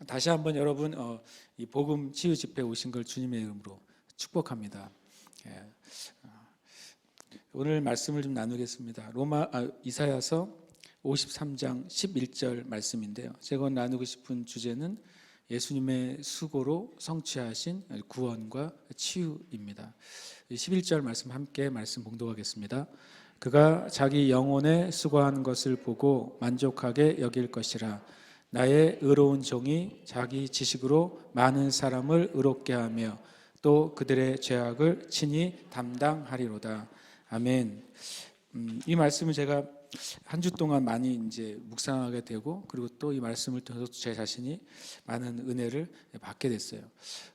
다시 한번 여러분 이 복음 치유 집회 오신 걸 주님의 이름으로 축복합니다. 예. 오늘 말씀을 좀 나누겠습니다. 이사야서 53장 11절 말씀인데요. 제가 나누고 싶은 주제는 예수님의 수고로 성취하신 구원과 치유입니다. 11절 말씀 함께 말씀 봉독하겠습니다. 그가 자기 영혼에 수고한 것을 보고 만족하게 여길 것이라. 나의 의로운 종이 자기 지식으로 많은 사람을 의롭게 하며 또 그들의 죄악을 친히 담당하리로다. 아멘. 이 말씀을 제가 한 주 동안 많이 이제 묵상하게 되고, 그리고 또 이 말씀을 통해서 제 자신이 많은 은혜를 받게 됐어요.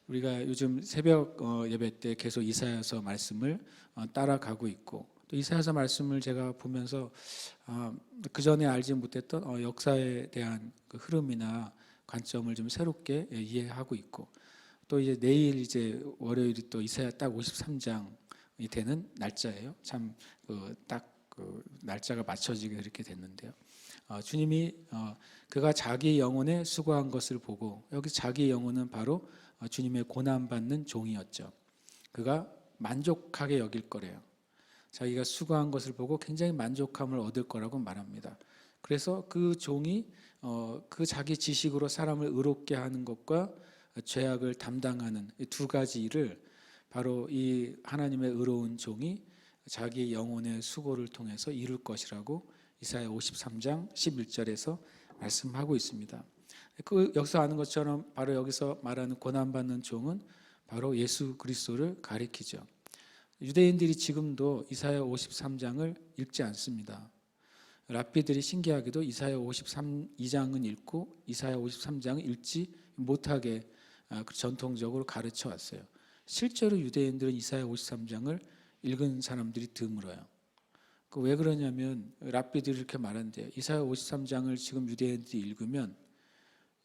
우리가 요즘 새벽 예배 때 계속 이사야서 말씀을 따라가고 있고, 또 이사야서 말씀을 제가 보면서 그 전에 알지 못했던 역사에 대한 그 흐름이나 관점을 좀 새롭게 이해하고 있고, 또 이제 내일 이제 월요일이 또 이사야 딱 53장이 되는 날짜예요. 참 딱 그 날짜가 맞춰지게 그렇게 됐는데요. 주님이 그가 자기 영혼에 수고한 것을 보고, 여기 자기 영혼은 바로 주님의 고난받는 종이었죠. 그가 만족하게 여길 거래요. 자기가 수고한 것을 보고 굉장히 만족함을 얻을 거라고 말합니다. 그래서 그 종이 그 자기 지식으로 사람을 의롭게 하는 것과 죄악을 담당하는 두 가지 일을 바로 이 하나님의 의로운 종이 자기 영혼의 수고를 통해서 이룰 것이라고 이사야 53장 11절에서 말씀하고 있습니다. 여기서 아는 것처럼 바로 여기서 말하는 고난받는 종은 바로 예수 그리스도를 가리키죠. 유대인들이 지금도 이사야 53장을 읽지 않습니다. 랍비들이 신기하게도 이사야 53장은 읽고 이사야 53장은 읽지 못하게 전통적으로 가르쳐 왔어요. 실제로 유대인들은 이사야 53장을 읽은 사람들이 드물어요. 왜 그러냐면 랍비들이 이렇게 말한대요. 이사야 53장을 지금 유대인들이 읽으면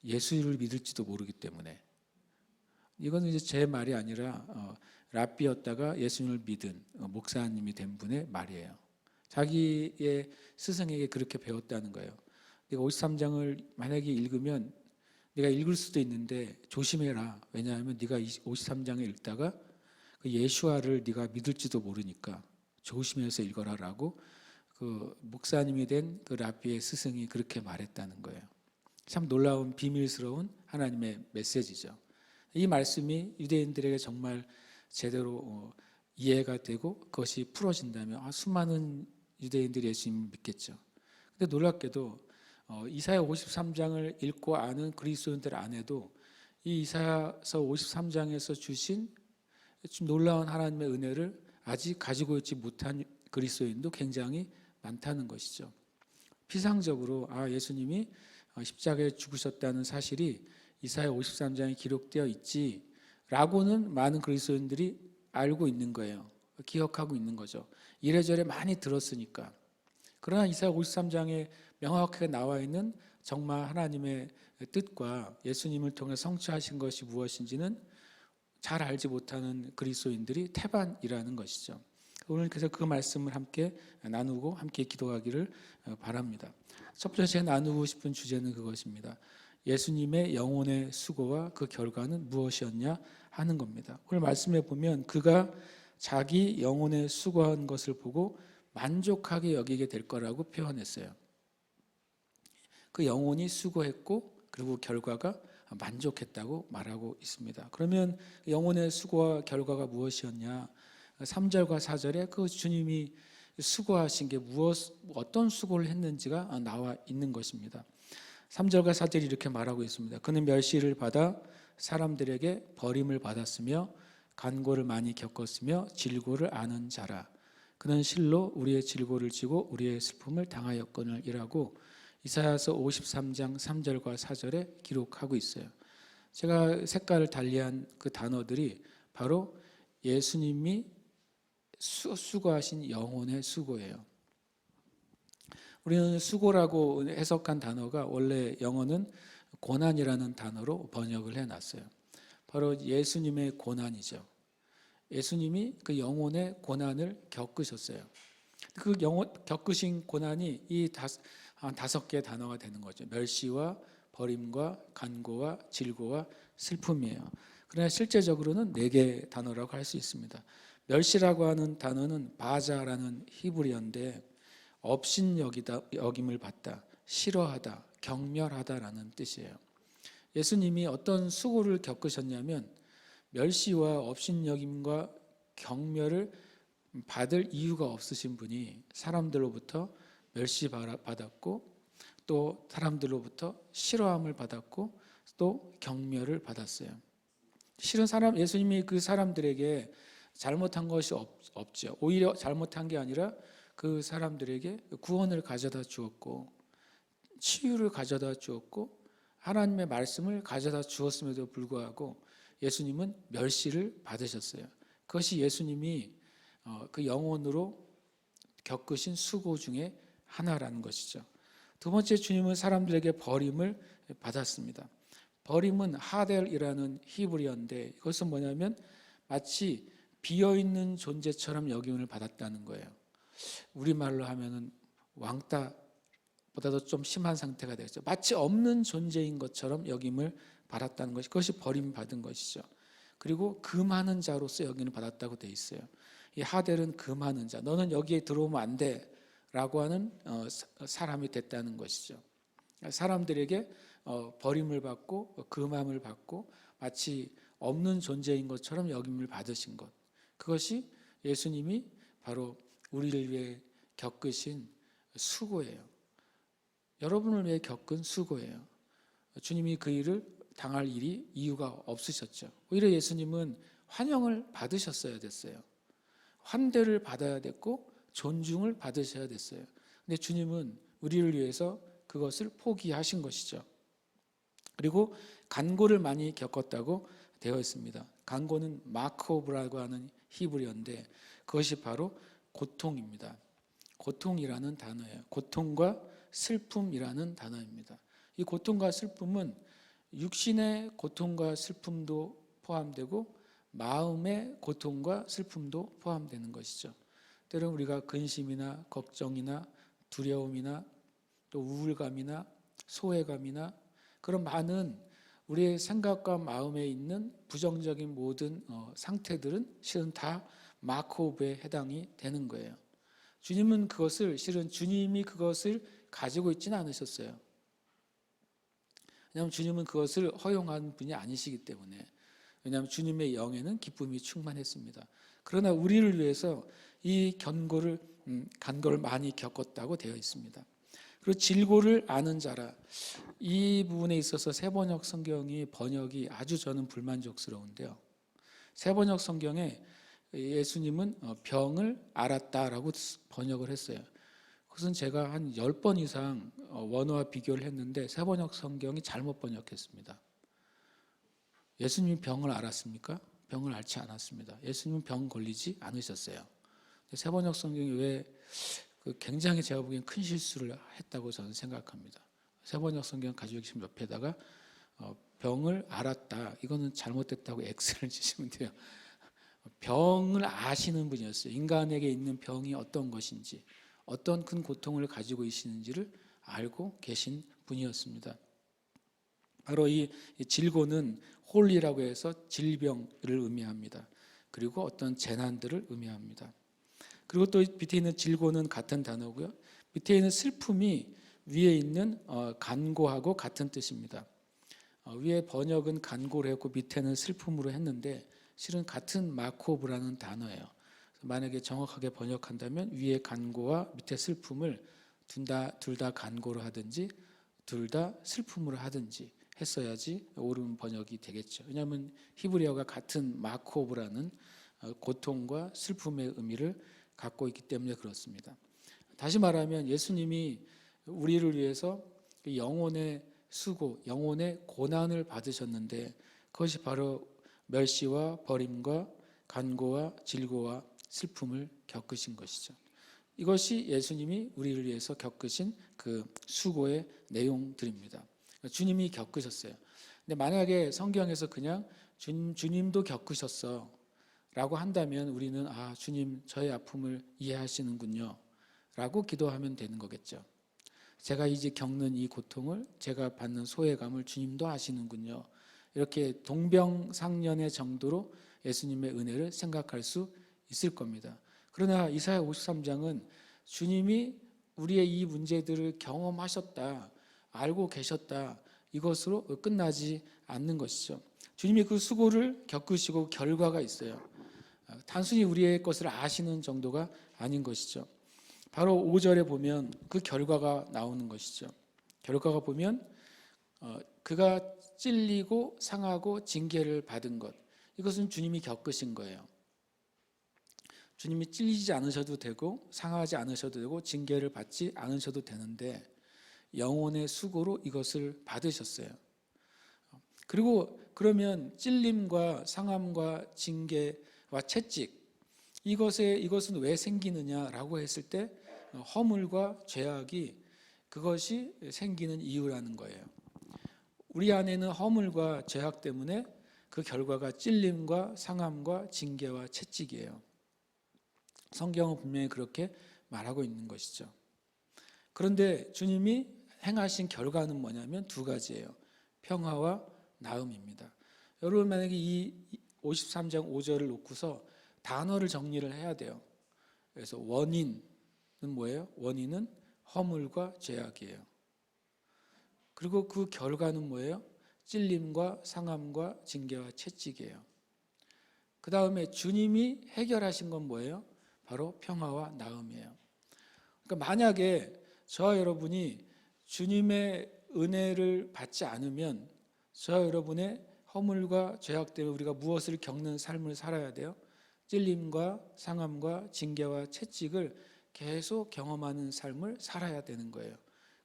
예수를 믿을지도 모르기 때문에. 이거는 이제 제 말이 아니라 랍비였다가 예수님을 믿은 목사님이 된 분의 말이에요. 자기의 스승에게 그렇게 배웠다는 거예요. 네가 53장을 만약에 읽으면 네가 읽을 수도 있는데 조심해라. 왜냐하면 네가 53장을 읽다가 그 예수와를 네가 믿을지도 모르니까 조심해서 읽어라라고 그 목사님이 된 그 랍비의 스승이 그렇게 말했다는 거예요. 참 놀라운 비밀스러운 하나님의 메시지죠. 이 말씀이 유대인들에게 정말 제대로 이해가 되고 그것이 풀어진다면 수많은 유대인들이 예수님을 믿겠죠. 근데 놀랍게도 이사야 53장을 읽고 아는 그리스도인들 안에도 이 이사야서 53장에서 주신 좀 놀라운 하나님의 은혜를 아직 가지고 있지 못한 그리스도인도 굉장히 많다는 것이죠. 피상적으로 예수님이 십자가에 죽으셨다는 사실이 이사야 53장에 기록되어 있지라고는 많은 그리스도인들이 알고 있는 거예요. 기억하고 있는 거죠. 이래저래 많이 들었으니까. 그러나 이사야 53장에 명확하게 나와 있는 정말 하나님의 뜻과 예수님을 통해 성취하신 것이 무엇인지는 잘 알지 못하는 그리스도인들이 태반이라는 것이죠. 오늘 그래서 그 말씀을 함께 나누고 함께 기도하기를 바랍니다. 첫 번째 제가 나누고 싶은 주제는 그것입니다. 예수님의 영혼의 수고와 그 결과는 무엇이었냐 하는 겁니다. 오늘 말씀에 보면 그가 자기 영혼의 수고한 것을 보고 만족하게 여기게 될 거라고 표현했어요. 그 영혼이 수고했고 그리고 결과가 만족했다고 말하고 있습니다. 그러면 영혼의 수고와 결과가 무엇이었냐? 3절과 4절에 그 주님이 수고하신 게 어떤 수고를 했는지가 나와 있는 것입니다. 3절과 4절이 이렇게 말하고 있습니다. 그는 멸시를 받아 사람들에게 버림을 받았으며 간고를 많이 겪었으며 질고를 아는 자라. 그는 실로 우리의 질고를 지고 우리의 슬픔을 당하였거늘 이라고 이사야서 53장 3절과 4절에 기록하고 있어요. 제가 색깔을 달리한 그 단어들이 바로 예수님이 수고하신 영혼의 수고예요. 우리는 수고라고 해석한 단어가 원래 영어는 고난이라는 단어로 번역을 해놨어요. 바로 예수님의 고난이죠. 예수님이 그 영혼의 고난을 겪으셨어요. 그 겪으신 고난이 이 한 5개의 단어가 되는 거죠. 멸시와 버림과 간고와 질고와 슬픔이에요. 그러나 실제적으로는 4개 단어라고 할 수 있습니다. 멸시라고 하는 단어는 바자라는 히브리어인데 업신여김을 받다, 싫어하다, 경멸하다라는 뜻이에요. 예수님이 어떤 수고를 겪으셨냐면 멸시와 업신여김과 경멸을 받을 이유가 없으신 분이 사람들로부터 멸시받았고 또 사람들로부터 싫어함을 받았고 또 경멸을 받았어요. 실은 예수님이 그 사람들에게 잘못한 것이 없죠. 오히려 잘못한 게 아니라 그 사람들에게 구원을 가져다 주었고 치유를 가져다 주었고 하나님의 말씀을 가져다 주었음에도 불구하고 예수님은 멸시를 받으셨어요. 그것이 예수님이 그 영혼으로 겪으신 수고 중에 하나라는 것이죠. 두 번째, 주님은 사람들에게 버림을 받았습니다. 버림은 하델이라는 히브리어인데 이것은 뭐냐면 마치 비어있는 존재처럼 여김을 받았다는 거예요. 우리말로 하면은 왕따보다도 좀 심한 상태가 되겠죠. 마치 없는 존재인 것처럼 여김을 받았다는 것이, 그것이 버림받은 것이죠. 그리고 금하는 자로서 여김을 받았다고 되어 있어요. 이 하델은 금하는 자, 너는 여기에 들어오면 안 돼 라고 하는 사람이 됐다는 것이죠. 사람들에게 버림을 받고 금함을 받고 마치 없는 존재인 것처럼 여김을 받으신 것, 그것이 예수님이 바로 우리를 위해 겪으신 수고예요. 여러분을 위해 겪은 수고예요. 주님이 그 일을 당할 이유가 없으셨죠. 오히려 예수님은 환영을 받으셨어야 됐어요. 환대를 받아야 됐고 존중을 받으셔야 됐어요. 근데 주님은 우리를 위해서 그것을 포기하신 것이죠. 그리고 간고를 많이 겪었다고 되어 있습니다. 간고는 마코브라고 하는 히브리어인데 그것이 바로 고통입니다. 고통이라는 단어예요. 고통과 슬픔이라는 단어입니다. 이 고통과 슬픔은 육신의 고통과 슬픔도 포함되고 마음의 고통과 슬픔도 포함되는 것이죠. 때로는 우리가 근심이나 걱정이나 두려움이나 또 우울감이나 소외감이나 그런 많은 우리의 생각과 마음에 있는 부정적인 모든 상태들은 실은 다 마코브에 해당이 되는 거예요. 주님은 실은 주님이 그것을 가지고 있지는 않으셨어요. 왜냐하면 주님은 그것을 허용한 분이 아니시기 때문에. 왜냐하면 주님의 영에는 기쁨이 충만했습니다. 그러나 우리를 위해서 이 간고를 많이 겪었다고 되어 있습니다. 그리고 질고를 아는 자라, 이 부분에 있어서 세번역 성경이 번역이 아주 저는 불만족스러운데요. 세번역 성경에 예수님은 병을 알았다라고 번역을 했어요. 그것은 제가 한 10번 이상 원어와 비교를 했는데 세번역 성경이 잘못 번역했습니다. 예수님이 병을 알았습니까? 병을 앓지 않았습니다. 예수님은 병 걸리지 않으셨어요. 세번역 성경이 왜 굉장히 제가 보기엔 큰 실수를 했다고 저는 생각합니다. 세번역 성경 가지고 계신 옆에다가 병을 알았다, 이거는 잘못됐다고 X를 치시면 돼요. 병을 아시는 분이었어요. 인간에게 있는 병이 어떤 것인지, 어떤 큰 고통을 가지고 계시는지를 알고 계신 분이었습니다. 바로 이 질고는 홀리라고 해서 질병을 의미합니다. 그리고 어떤 재난들을 의미합니다. 그리고 또 밑에 있는 질고는 같은 단어고요. 밑에 있는 슬픔이 위에 있는 간고하고 같은 뜻입니다. 위에 번역은 간고로 했고 밑에는 슬픔으로 했는데 실은 같은 마코브라는 단어예요. 만약에 정확하게 번역한다면 위에 간고와 밑에 슬픔을 둘 다 간고로 하든지 둘 다 슬픔으로 하든지 했어야지 옳은 번역이 되겠죠. 왜냐하면 히브리어가 같은 마코브라는 고통과 슬픔의 의미를 갖고 있기 때문에 그렇습니다. 다시 말하면 예수님이 우리를 위해서 영혼의 수고, 영혼의 고난을 받으셨는데 그것이 바로 멸시와 버림과 간고와 질고와 슬픔을 겪으신 것이죠. 이것이 예수님이 우리를 위해서 겪으신 그 수고의 내용들입니다. 주님이 겪으셨어요. 근데 만약에 성경에서 그냥 주님도 겪으셨어 라고 한다면 우리는 주님 저의 아픔을 이해하시는군요 라고 기도하면 되는 거겠죠. 제가 이제 겪는 이 고통을, 제가 받는 소외감을 주님도 아시는군요. 이렇게 동병상련의 정도로 예수님의 은혜를 생각할 수 있을 겁니다. 그러나 이사야 53장은 주님이 우리의 이 문제들을 경험하셨다, 알고 계셨다, 이것으로 끝나지 않는 것이죠. 주님이 그 수고를 겪으시고 결과가 있어요. 단순히 우리의 것을 아시는 정도가 아닌 것이죠. 바로 5절에 보면 그 결과가 나오는 것이죠. 결과가 보면 그가 찔리고 상하고 징계를 받은 것, 이것은 주님이 겪으신 거예요. 주님이 찔리지 않으셔도 되고 상하지 않으셔도 되고 징계를 받지 않으셔도 되는데 영혼의 수고로 이것을 받으셨어요. 그리고 그러면 찔림과 상함과 징계와 채찍, 이것은 왜 생기느냐라고 했을 때 허물과 죄악이 그것이 생기는 이유라는 거예요. 우리 안에는 허물과 죄악 때문에 그 결과가 찔림과 상함과 징계와 채찍이에요. 성경은 분명히 그렇게 말하고 있는 것이죠. 그런데 주님이 행하신 결과는 뭐냐면 두 가지예요. 평화와 나음입니다. 여러분 만약에 이 53장 5절을 놓고서 단어를 정리를 해야 돼요. 그래서 원인은 뭐예요? 원인은 허물과 죄악이에요. 그리고 그 결과는 뭐예요? 찔림과 상함과 징계와 채찍이에요. 그 다음에 주님이 해결하신 건 뭐예요? 바로 평화와 나음이에요. 그러니까 만약에 저와 여러분이 주님의 은혜를 받지 않으면 저와 여러분의 허물과 죄악 때문에 우리가 무엇을 겪는 삶을 살아야 돼요? 찔림과 상함과 징계와 채찍을 계속 경험하는 삶을 살아야 되는 거예요.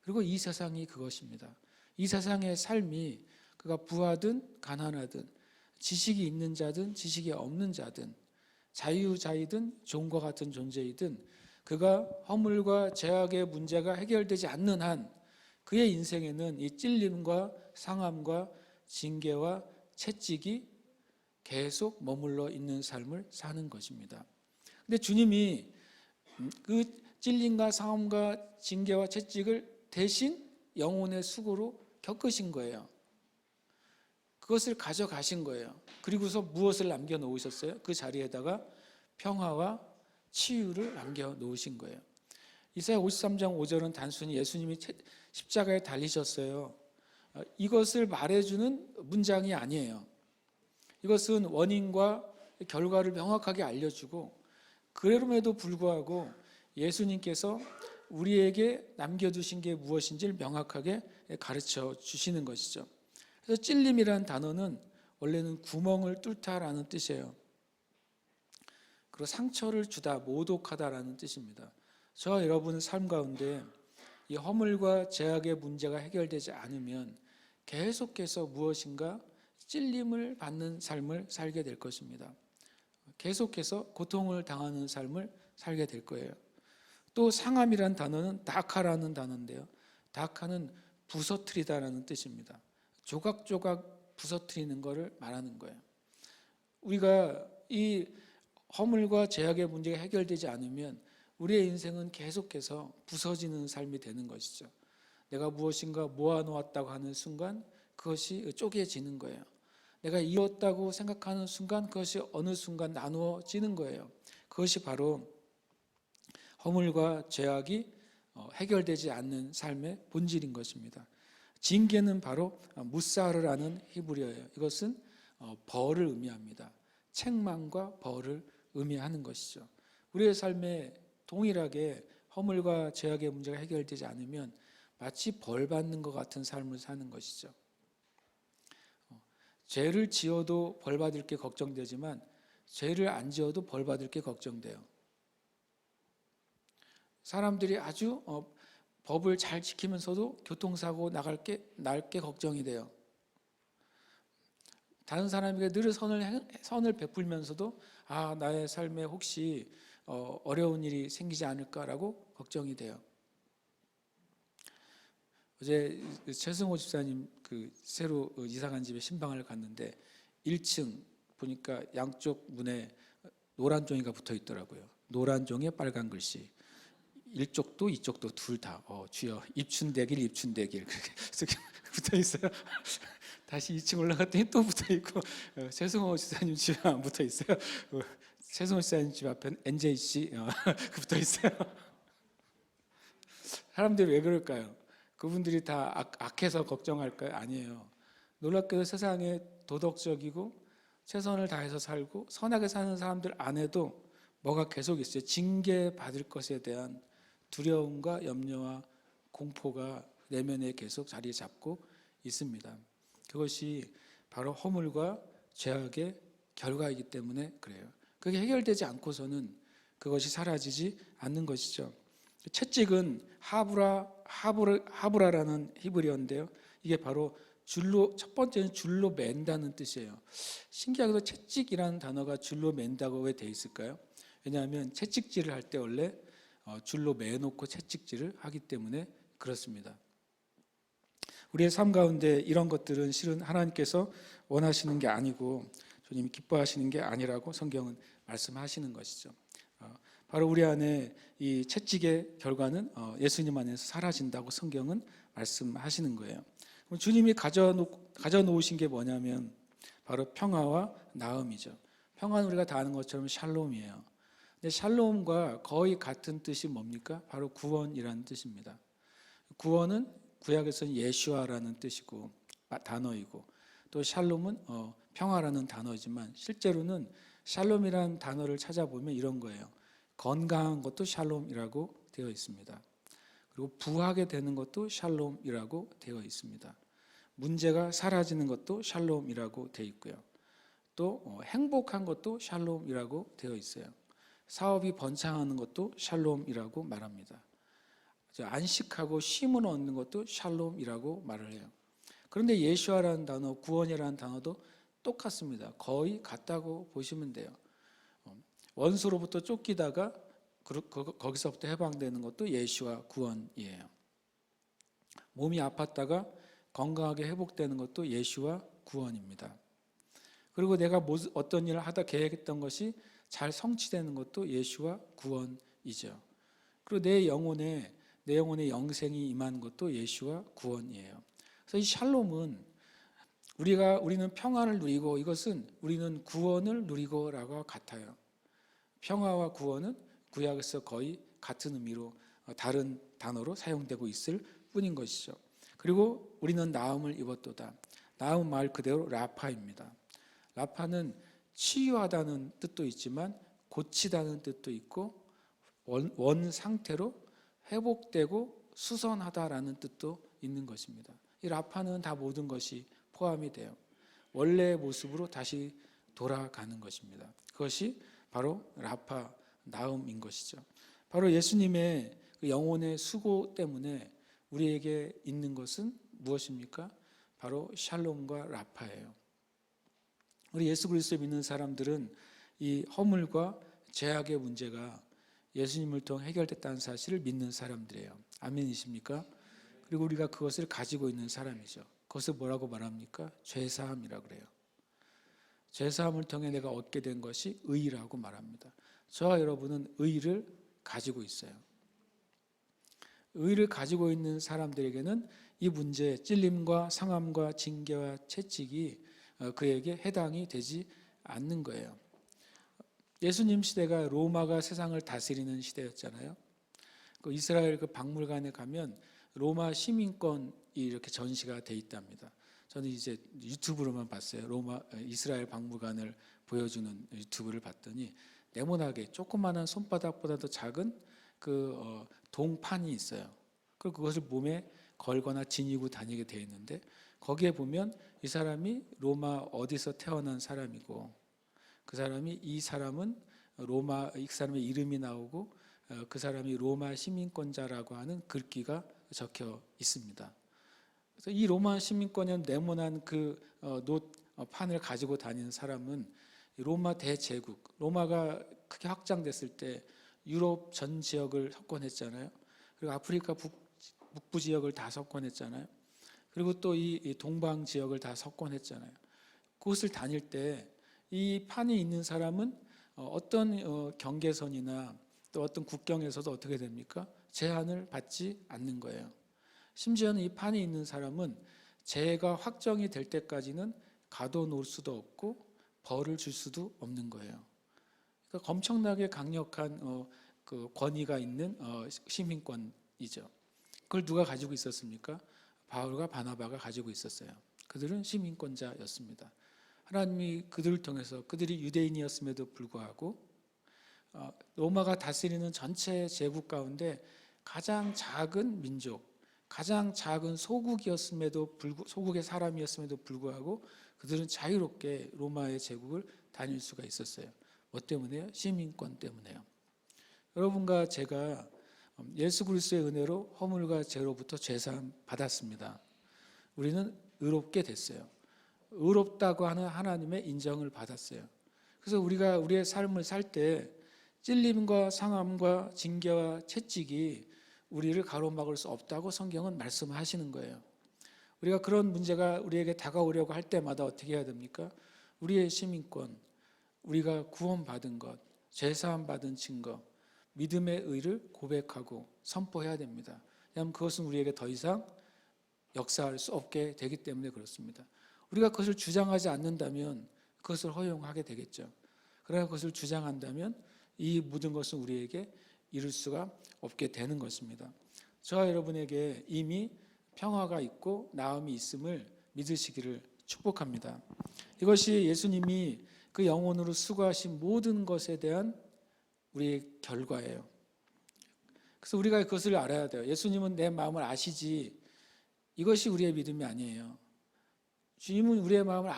그리고 이 세상이 그것입니다. 이 세상의 삶이 그가 부하든 가난하든 지식이 있는 자든 지식이 없는 자든 자유자이든 종과 같은 존재이든 그가 허물과 죄악의 문제가 해결되지 않는 한 그의 인생에는 이 찔림과 상함과 징계와 채찍이 계속 머물러 있는 삶을 사는 것입니다. 근데 주님이 그 찔림과 상함과 징계와 채찍을 대신 영혼의 수고로 겪으신 거예요. 그것을 가져가신 거예요. 그리고서 무엇을 남겨놓으셨어요? 그 자리에다가 평화와 치유를 남겨놓으신 거예요. 이사야 53장 5절은 단순히 예수님이 십자가에 달리셨어요, 이것을 말해주는 문장이 아니에요. 이것은 원인과 결과를 명확하게 알려주고, 그럼에도 불구하고 예수님께서 우리에게 남겨두신 게 무엇인지를 명확하게 가르쳐 주시는 것이죠. 그래서 찔림이라는 단어는 원래는 구멍을 뚫다라는 뜻이에요. 그리고 상처를 주다, 모독하다라는 뜻입니다. 저와 여러분의 삶 가운데 이 허물과 죄악의 문제가 해결되지 않으면 계속해서 무엇인가 찔림을 받는 삶을 살게 될 것입니다. 계속해서 고통을 당하는 삶을 살게 될 거예요. 또 상함이라는 단어는 다카라는 단어인데요, 다카는 부서뜨리다라는 뜻입니다. 조각조각 부서뜨리는 것을 말하는 거예요. 우리가 이 허물과 죄악의 문제가 해결되지 않으면 우리의 인생은 계속해서 부서지는 삶이 되는 것이죠. 내가 무엇인가 모아놓았다고 하는 순간 그것이 쪼개지는 거예요. 내가 이뤘다고 생각하는 순간 그것이 어느 순간 나누어지는 거예요. 그것이 바로 허물과 죄악이 해결되지 않는 삶의 본질인 것입니다. 징계는 바로 무사르라는 히브리어예요. 이것은 벌을 의미합니다. 책망과 벌을 의미하는 것이죠. 우리의 삶에 동일하게 허물과 죄악의 문제가 해결되지 않으면 마치 벌 받는 것 같은 삶을 사는 것이죠. 죄를 지어도 벌 받을 게 걱정되지만 죄를 안 지어도 벌 받을 게 걱정돼요. 사람들이 아주 법을 잘 지키면서도 교통사고 날 게 걱정이 돼요. 다른 사람에게 늘 선을 베풀면서도 나의 삶에 혹시 어려운 일이 생기지 않을까라고 걱정이 돼요. 어제 최승호 집사님 새로 이사간 집에 신방을 갔는데 1층 보니까 양쪽 문에 노란 종이가 붙어 있더라고요. 노란 종이에 빨간 글씨. 일쪽도 이쪽도 둘 다 주여 입춘대길 입춘대길 그렇게 붙어 있어요. 다시 2층 올라갔더니 또 붙어 있고 최승호 지사님 집에 안 붙어 있어요. 최승호 지사님 집 앞에 NJC 붙어 있어요. 사람들이 왜 그럴까요? 그분들이 다 악해서 걱정할까요? 아니에요. 놀랍게도 세상에 도덕적이고 최선을 다해서 살고 선하게 사는 사람들 안에도 뭐가 계속 있어요. 징계받을 것에 대한 두려움과 염려와 공포가 내면에 계속 자리 잡고 있습니다. 그것이 바로 허물과 죄악의 결과이기 때문에 그래요. 그게 해결되지 않고서는 그것이 사라지지 않는 것이죠. 채찍은 하브라라는 히브리어인데요. 이게 바로 줄로, 첫 번째는 줄로 맨다는 뜻이에요. 신기하게도 채찍이라는 단어가 줄로 맨다고 왜 돼 있을까요? 왜냐하면 채찍질을 할 때 원래 줄로 매놓고 채찍질을 하기 때문에 그렇습니다. 우리의 삶 가운데 이런 것들은 실은 하나님께서 원하시는 게 아니고 주님이 기뻐하시는 게 아니라고 성경은 말씀하시는 것이죠. 바로 우리 안에 이 채찍의 결과는 예수님 안에서 사라진다고 성경은 말씀하시는 거예요. 주님이 가져놓으신 게 뭐냐면 바로 평화와 나음이죠. 평화는 우리가 다 아는 것처럼 샬롬이에요. 근데 샬롬과 거의 같은 뜻이 뭡니까? 바로 구원이라는 뜻입니다. 구원은 구약에서는 예슈아라는 뜻이고 단어이고 또 샬롬은 평화라는 단어이지만 실제로는 샬롬이라는 단어를 찾아보면 이런 거예요. 건강한 것도 샬롬이라고 되어 있습니다. 그리고 부하게 되는 것도 샬롬이라고 되어 있습니다. 문제가 사라지는 것도 샬롬이라고 되어 있고요. 또 행복한 것도 샬롬이라고 되어 있어요. 사업이 번창하는 것도 샬롬이라고 말합니다. 안식하고 쉼을 얻는 것도 샬롬이라고 말을 해요. 그런데 예수아라는 단어, 구원이라는 단어도 똑같습니다. 거의 같다고 보시면 돼요. 원수로부터 쫓기다가 거기서부터 해방되는 것도 예수와 구원이에요. 몸이 아팠다가 건강하게 회복되는 것도 예수와 구원입니다. 그리고 내가 어떤 일을 하다 계획했던 것이 잘 성취되는 것도 예수와 구원이죠. 그리고 내 영혼의 영생이 임하는 것도 예수와 구원이에요. 그래서 이 샬롬은 우리는 평안을 누리고 이것은 우리는 구원을 누리고라고 같아요. 평화와 구원은 구약에서 거의 같은 의미로 다른 단어로 사용되고 있을 뿐인 것이죠. 그리고 우리는 나음을 입었도다. 나음 말 그대로 라파입니다. 라파는 치유하다는 뜻도 있지만 고치다는 뜻도 있고 원 상태로 회복되고 수선하다라는 뜻도 있는 것입니다. 이 라파는 다 모든 것이 포함이 돼요. 원래의 모습으로 다시 돌아가는 것입니다. 그것이 바로 라파, 나음인 것이죠. 바로 예수님의 그 영혼의 수고 때문에 우리에게 있는 것은 무엇입니까? 바로 샬롬과 라파예요. 우리 예수 그리스도 믿는 사람들은 이 허물과 죄악의 문제가 예수님을 통해 해결됐다는 사실을 믿는 사람들이에요. 아멘이십니까? 그리고 우리가 그것을 가지고 있는 사람이죠. 그것을 뭐라고 말합니까? 죄사함이라고 그래요. 죄사함을 통해 내가 얻게 된 것이 의라고 말합니다. 저와 여러분은 의를 가지고 있어요. 의를 가지고 있는 사람들에게는 이 문제, 찔림과 상함과 징계와 채찍이 그에게 해당이 되지 않는 거예요. 예수님 시대가 로마가 세상을 다스리는 시대였잖아요. 그 이스라엘 그 박물관에 가면 로마 시민권이 이렇게 전시가 돼 있답니다. 저는 이제 유튜브로만 봤어요. 이스라엘 박물관을 보여주는 유튜브를 봤더니 네모나게 조그마한 손바닥보다도 작은 그 동판이 있어요. 그리고 그것을 몸에 걸거나 지니고 다니게 되어 있는데 거기에 보면 이 사람이 로마 어디서 태어난 사람이고 이 사람은 이 사람의 이름이 나오고 그 사람이 로마 시민권자라고 하는 글귀가 적혀 있습니다. 그래서 이 로마 시민권의 네모난 그 판을 가지고 다니는 사람은 로마 대제국, 로마가 크게 확장됐을 때 유럽 전 지역을 석권했잖아요. 그리고 아프리카 북부 지역을 다 석권했잖아요. 그리고 또 이 동방 지역을 다 석권했잖아요. 그곳을 다닐 때 이 판이 있는 사람은 어떤 경계선이나 또 어떤 국경에서도 어떻게 됩니까? 제한을 받지 않는 거예요. 심지어는 이 판에 있는 사람은 죄가 확정이 될 때까지는 가둬놓을 수도 없고 벌을 줄 수도 없는 거예요. 그러니까 엄청나게 강력한 그 권위가 있는 시민권이죠. 그걸 누가 가지고 있었습니까? 바울과 바나바가 가지고 있었어요. 그들은 시민권자였습니다. 하나님이 그들을 통해서, 그들이 유대인이었음에도 불구하고 로마가 다스리는 전체 제국 가운데 가장 작은 민족, 가장 작은 소국의 사람이었음에도 불구하고 그들은 자유롭게 로마의 제국을 다닐 수가 있었어요. 뭐 때문에요? 시민권 때문에요. 여러분과 제가 예수 그리스도의 은혜로 허물과 죄로부터 죄사함 받았습니다. 우리는 의롭게 됐어요. 의롭다고 하는 하나님의 인정을 받았어요. 그래서 우리가 우리의 삶을 살 때 찔림과 상함과 징계와 채찍이 우리를 가로막을 수 없다고 성경은 말씀하시는 거예요. 우리가 그런 문제가 우리에게 다가오려고 할 때마다 어떻게 해야 됩니까? 우리의 시민권, 우리가 구원받은 것, 죄사함 받은 증거, 믿음의 의를 고백하고 선포해야 됩니다. 왜냐하면 그것은 우리에게 더 이상 역사할 수 없게 되기 때문에 그렇습니다. 우리가 그것을 주장하지 않는다면 그것을 허용하게 되겠죠. 그러나 그것을 주장한다면 이 모든 것은 우리에게 이룰 수가 없게 되는 것입니다. 저와 여러분에게 이미 평화가 있고 나음이 있음을 믿으시기를 축복합니다. 이것이 예수님이 그 영혼으로 수고하신 모든 것에 대한 우리의 결과예요. 그래서 우리가 그것을 알아야 돼요. 예수님은 내 마음을 아시지, 이것이 우리의 믿음이 아니에요. 주님은 우리의 마음을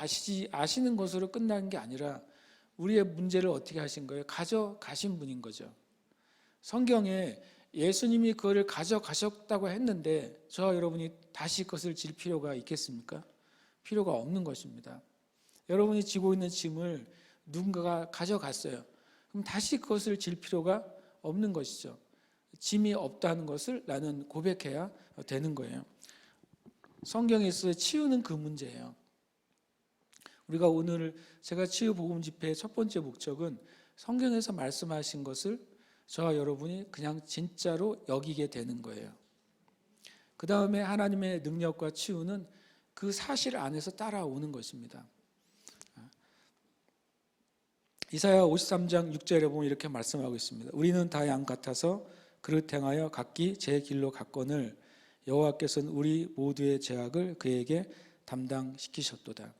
아시는 것으로 끝난 게 아니라 우리의 문제를 어떻게 하신 거예요? 가져가신 분인 거죠. 성경에 예수님이 그거를 가져가셨다고 했는데 저와 여러분이 다시 그것을 질 필요가 있겠습니까? 필요가 없는 것입니다. 여러분이 지고 있는 짐을 누군가가 가져갔어요. 그럼 다시 그것을 질 필요가 없는 것이죠. 짐이 없다는 것을 나는 고백해야 되는 거예요. 성경에서 치유는 그 문제예요. 우리가 오늘 제가 치유 복음 집회의 첫 번째 목적은 성경에서 말씀하신 것을 저와 여러분이 그냥 진짜로 여기게 되는 거예요. 그 다음에 하나님의 능력과 치유는 그 사실 안에서 따라오는 것입니다. 이사야 53장 6절에 보면 이렇게 말씀하고 있습니다. 우리는 다 양 같아서 그릇 행하여 각기 제 길로 갔거늘 여호와께서는 우리 모두의 죄악을 그에게 담당시키셨도다.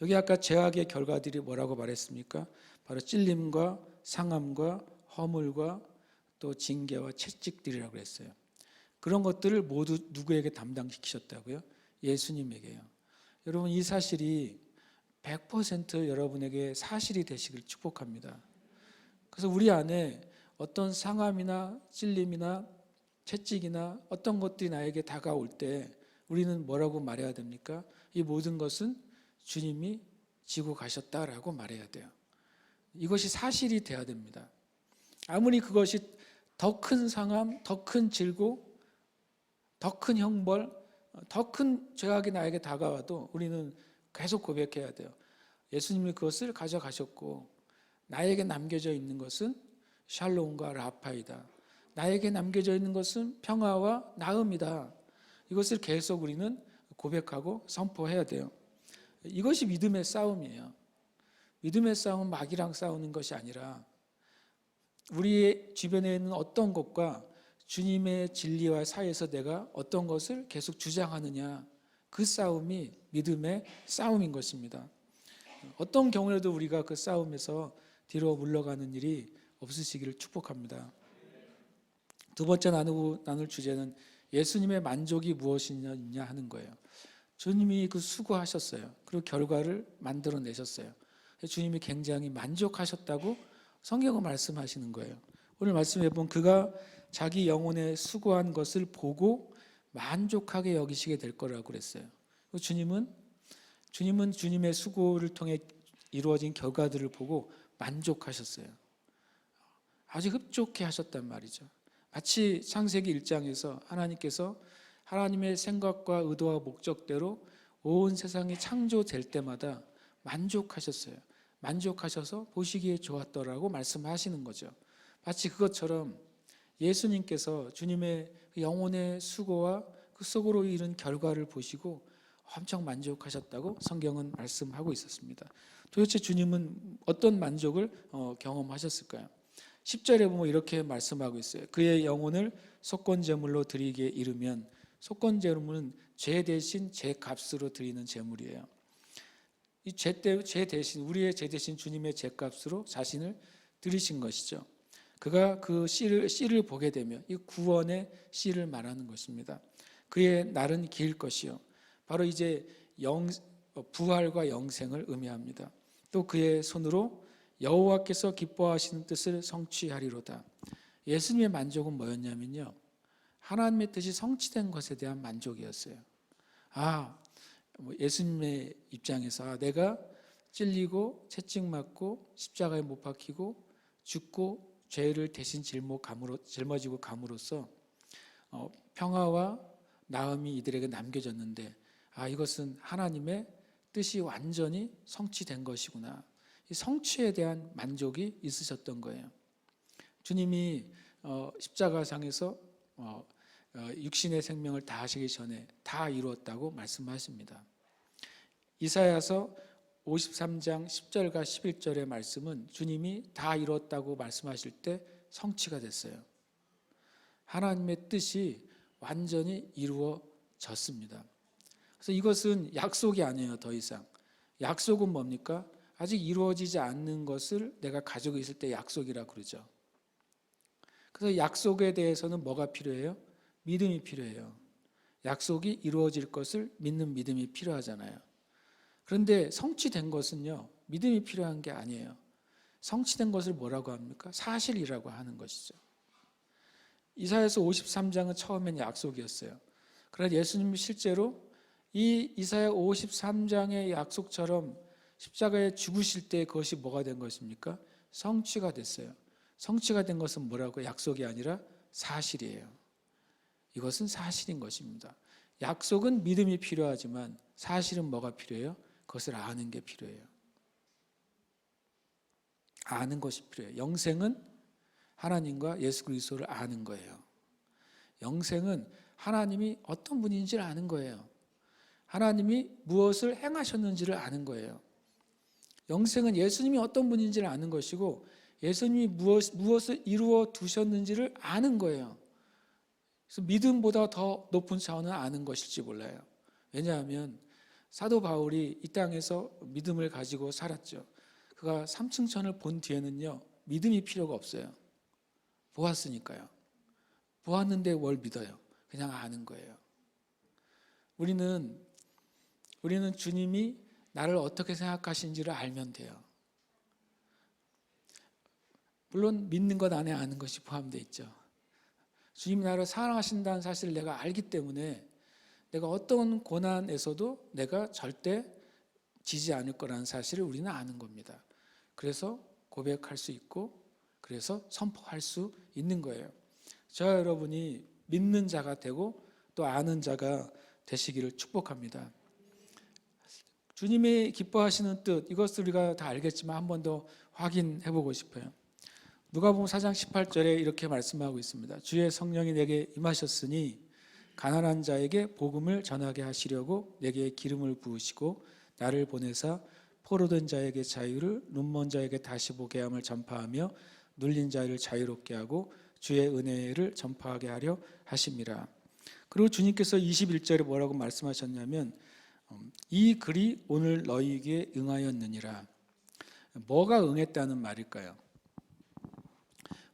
여기 아까 죄악의 결과들이 뭐라고 말했습니까? 바로 찔림과 상함과 허물과 또 징계와 채찍들이라고 했어요. 그런 것들을 모두 누구에게 담당시키셨다고요? 예수님에게요. 여러분, 이 사실이 100% 여러분에게 사실이 되시길 축복합니다. 그래서 우리 안에 어떤 상함이나 찔림이나 채찍이나 어떤 것들이 나에게 다가올 때 우리는 뭐라고 말해야 됩니까? 이 모든 것은 주님이 지고 가셨다라고 말해야 돼요. 이것이 사실이 돼야 됩니다. 아무리 그것이 더 큰 상함, 더 큰 질고, 더 큰 형벌, 더 큰 죄악이 나에게 다가와도 우리는 계속 고백해야 돼요. 예수님이 그것을 가져가셨고 나에게 남겨져 있는 것은 샬롬과 라파이다. 나에게 남겨져 있는 것은 평화와 나음이다. 이것을 계속 우리는 고백하고 선포해야 돼요. 이것이 믿음의 싸움이에요. 믿음의 싸움은 마귀랑 싸우는 것이 아니라 우리의 주변에 있는 어떤 것과 주님의 진리와 사이에서 내가 어떤 것을 계속 주장하느냐, 그 싸움이 믿음의 싸움인 것입니다. 어떤 경우에도 우리가 그 싸움에서 뒤로 물러가는 일이 없으시기를 축복합니다. 두 번째 나눌 주제는 예수님의 만족이 무엇이냐 하는 거예요. 주님이 그 수고하셨어요. 그리고 결과를 만들어내셨어요. 주님이 굉장히 만족하셨다고 성경은 말씀하시는 거예요. 오늘 말씀해 보면 그가 자기 영혼에 수고한 것을 보고 만족하게 여기시게 될 거라고 그랬어요. 주님은 주님의 수고를 통해 이루어진 결과들을 보고 만족하셨어요. 아주 흡족해 하셨단 말이죠. 마치 창세기 1장에서 하나님께서 하나님의 생각과 의도와 목적대로 온 세상이 창조될 때마다 만족하셨어요. 만족하셔서 보시기에 좋았더라고 말씀하시는 거죠. 마치 그것처럼 예수님께서 주님의 영혼의 수고와 그 수고로 이룬 결과를 보시고 엄청 만족하셨다고 성경은 말씀하고 있었습니다. 도대체 주님은 어떤 만족을 경험하셨을까요? 10절에 보면 이렇게 말씀하고 있어요. 그의 영혼을 속건제물로 드리기에 이르면, 속건제물은 죄 대신 죄 값으로 드리는 제물이에요. 이 죄 대신, 우리의 죄 대신 주님의 죄 값으로 자신을 드리신 것이죠. 그가 그 씨를 보게 되면 이 구원의 씨를 말하는 것입니다. 그의 날은 길 것이요, 바로 이제 부활과 영생을 의미합니다. 또 그의 손으로 여호와께서 기뻐하시는 뜻을 성취하리로다. 예수님의 만족은 뭐였냐면요, 하나님의 뜻이 성취된 것에 대한 만족이었어요. 예수님의 입장에서 내가 찔리고 채찍맞고 십자가에 못 박히고 죽고 죄를 대신 짊어지고 감으로써 평화와 나음이 이들에게 남겨졌는데, 이것은 하나님의 뜻이 완전히 성취된 것이구나. 이 성취에 대한 만족이 있으셨던 거예요. 주님이 십자가상에서 육신의 생명을 다하시기 전에 다 이루었다고 말씀하십니다. 이사야서 53장 10절과 11절의 말씀은 주님이 다 이뤘다고 말씀하실 때 성취가 됐어요. 하나님의 뜻이 완전히 이루어졌습니다. 그래서 이것은 약속이 아니에요. 더 이상 약속은 뭡니까? 아직 이루어지지 않는 것을 내가 가지고 있을 때 약속이라 그러죠. 그래서 약속에 대해서는 뭐가 필요해요? 믿음이 필요해요. 약속이 이루어질 것을 믿는 믿음이 필요하잖아요. 그런데 성취된 것은요, 믿음이 필요한 게 아니에요. 성취된 것을 뭐라고 합니까? 사실이라고 하는 것이죠. 이사야서 53장은 처음엔 약속이었어요. 그러나 예수님이 실제로 이 이사야 53장의 약속처럼 십자가에 죽으실 때 그것이 뭐가 된 것입니까? 성취가 됐어요. 성취가 된 것은 뭐라고? 약속이 아니라 사실이에요. 이것은 사실인 것입니다. 약속은 믿음이 필요하지만 사실은 뭐가 필요해요? 그것을 아는 게 필요해요. 아는 것이 필요해요. 영생은 하나님과 예수 그리스도를 아는 거예요. 영생은 하나님이 어떤 분인지를 아는 거예요. 하나님이 무엇을 행하셨는지를 아는 거예요. 영생은 예수님이 어떤 분인지를 아는 것이고, 예수님이 무엇을 이루어 두셨는지를 아는 거예요. 그래서 믿음보다 더 높은 차원은 아는 것일지 몰라요. 왜냐하면 사도 바울이 이 땅에서 믿음을 가지고 살았죠. 그가 삼층천을 본 뒤에는요, 믿음이 필요가 없어요. 보았으니까요. 보았는데 뭘 믿어요? 그냥 아는 거예요. 우리는 주님이 나를 어떻게 생각하시는지를 알면 돼요. 물론 믿는 것 안에 아는 것이 포함되어 있죠. 주님이 나를 사랑하신다는 사실을 내가 알기 때문에 내가 어떤 고난에서도 내가 절대 지지 않을 거라는 사실을 우리는 아는 겁니다. 그래서 고백할 수 있고, 그래서 선포할 수 있는 거예요. 저와 여러분이 믿는 자가 되고 또 아는 자가 되시기를 축복합니다. 주님이 기뻐하시는 뜻, 이것을 우리가 다 알겠지만 한 번 더 확인해 보고 싶어요. 누가복음 4장 18절에 이렇게 말씀하고 있습니다. 주의 성령이 내게 임하셨으니 가난한 자에게 복음을 전하게 하시려고 내게 기름을 부으시고 나를 보내사 포로된 자에게 자유를, 눈먼 자에게 다시 보게 함을 전파하며 눌린 자를 자유롭게 하고 주의 은혜를 전파하게 하려 하심이라. 그리고 주님께서 21절에 뭐라고 말씀하셨냐면 이 글이 오늘 너희에게 응하였느니라. 뭐가 응했다는 말일까요?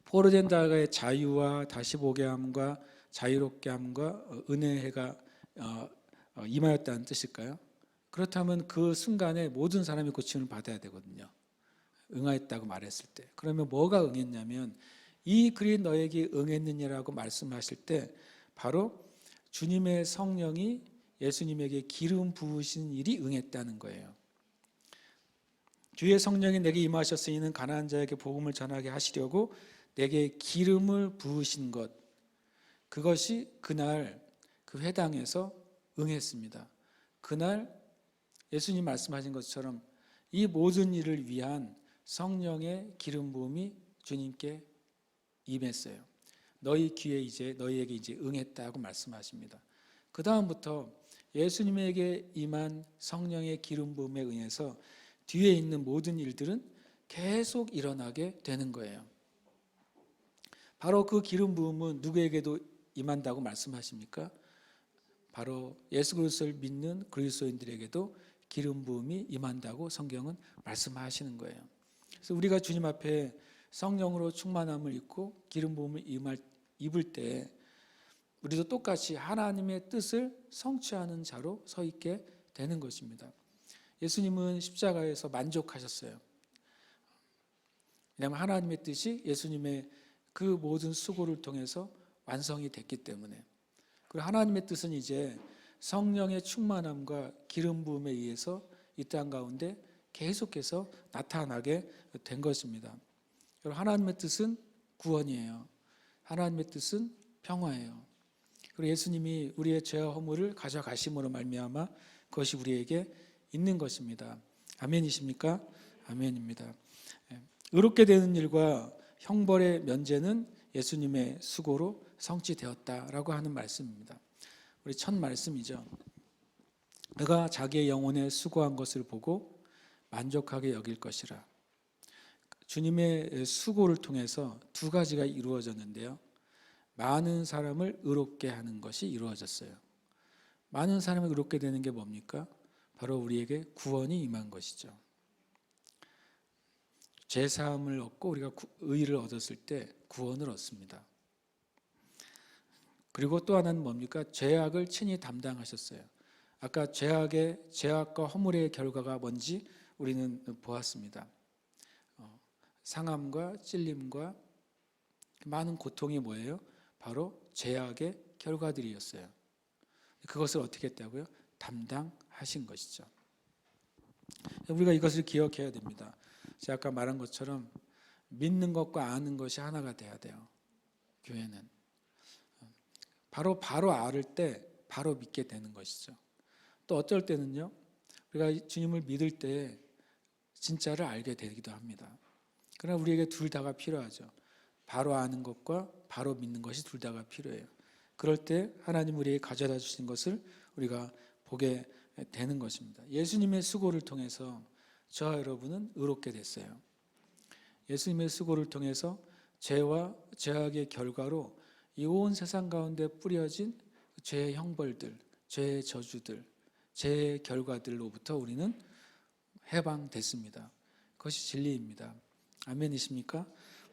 포로된 자의 자유와 다시 보게 함과 자유롭게 함과 은혜가 임하였다는 뜻일까요? 그렇다면 그 순간에 모든 사람이 고침을 받아야 되거든요. 응하였다고 말했을 때. 그러면 뭐가 응했냐면 이 글이 너에게 응했느냐라고 말씀하실 때 바로 주님의 성령이 예수님에게 기름 부으신 일이 응했다는 거예요. 주의 성령이 내게 임하셨으니 이는 가난한 자에게 복음을 전하게 하시려고 내게 기름을 부으신 것, 그것이 그날 그 회당에서 응했습니다. 그날 예수님 말씀하신 것처럼 이 모든 일을 위한 성령의 기름 부음이 주님께 임했어요. 너희에게 이제 응했다고 말씀하십니다. 그 다음부터 예수님에게 임한 성령의 기름 부음에 의해서 뒤에 있는 모든 일들은 계속 일어나게 되는 거예요. 바로 그 기름 부음은 누구에게도 임한다고 말씀하십니까? 바로 예수 그리스도를 믿는 그리스도인들에게도 기름 부음이 임한다고 성경은 말씀하시는 거예요. 그래서 우리가 주님 앞에 성령으로 충만함을 입고 기름 부음을 입을 때 우리도 똑같이 하나님의 뜻을 성취하는 자로 서 있게 되는 것입니다. 예수님은 십자가에서 만족하셨어요. 왜냐하면 하나님의 뜻이 예수님의 그 모든 수고를 통해서 완성이 됐기 때문에. 그리고 하나님의 뜻은 이제 성령의 충만함과 기름 부음에 의해서 이 땅 가운데 계속해서 나타나게 된 것입니다. 여러분, 하나님의 뜻은 구원이에요. 하나님의 뜻은 평화예요. 그리고 예수님이 우리의 죄와 허물을 가져가심으로 말미암아 그것이 우리에게 있는 것입니다. 아멘이십니까? 아멘입니다. 의롭게 되는 일과 형벌의 면제는 예수님의 수고로 성취되었다라고 하는 말씀입니다. 우리 첫 말씀이죠. 그가 자기의 영혼에 수고한 것을 보고 만족하게 여길 것이라. 주님의 수고를 통해서 두 가지가 이루어졌는데요. 많은 사람을 의롭게 하는 것이 이루어졌어요. 많은 사람이 의롭게 되는 게 뭡니까? 바로 우리에게 구원이 임한 것이죠. 죄사함을 얻고 우리가 의를 얻었을 때 구원을 얻습니다. 그리고 또 하나는 뭡니까? 죄악을 친히 담당하셨어요. 아까 죄악과 허물의 결과가 뭔지 우리는 보았습니다. 상함과 찔림과 많은 고통이 뭐예요? 바로 죄악의 결과들이었어요. 그것을 어떻게 했다고요? 담당하신 것이죠. 우리가 이것을 기억해야 됩니다. 제가 아까 말한 것처럼 믿는 것과 아는 것이 하나가 돼야 돼요. 교회는 바로 알을 때 바로 믿게 되는 것이죠. 또 어떨 때는요, 우리가 주님을 믿을 때 진짜를 알게 되기도 합니다. 그러나 우리에게 둘 다가 필요하죠. 바로 아는 것과 바로 믿는 것이 둘 다가 필요해요. 그럴 때 하나님 우리에게 가져다 주신 것을 우리가 보게 되는 것입니다. 예수님의 수고를 통해서 저와 여러분은 의롭게 됐어요. 예수님의 수고를 통해서 죄와 죄악의 결과로 이 온 세상 가운데 뿌려진 죄의 형벌들, 죄의 저주들, 죄의 결과들로부터 우리는 해방됐습니다. 그것이 진리입니다. 아멘이십니까?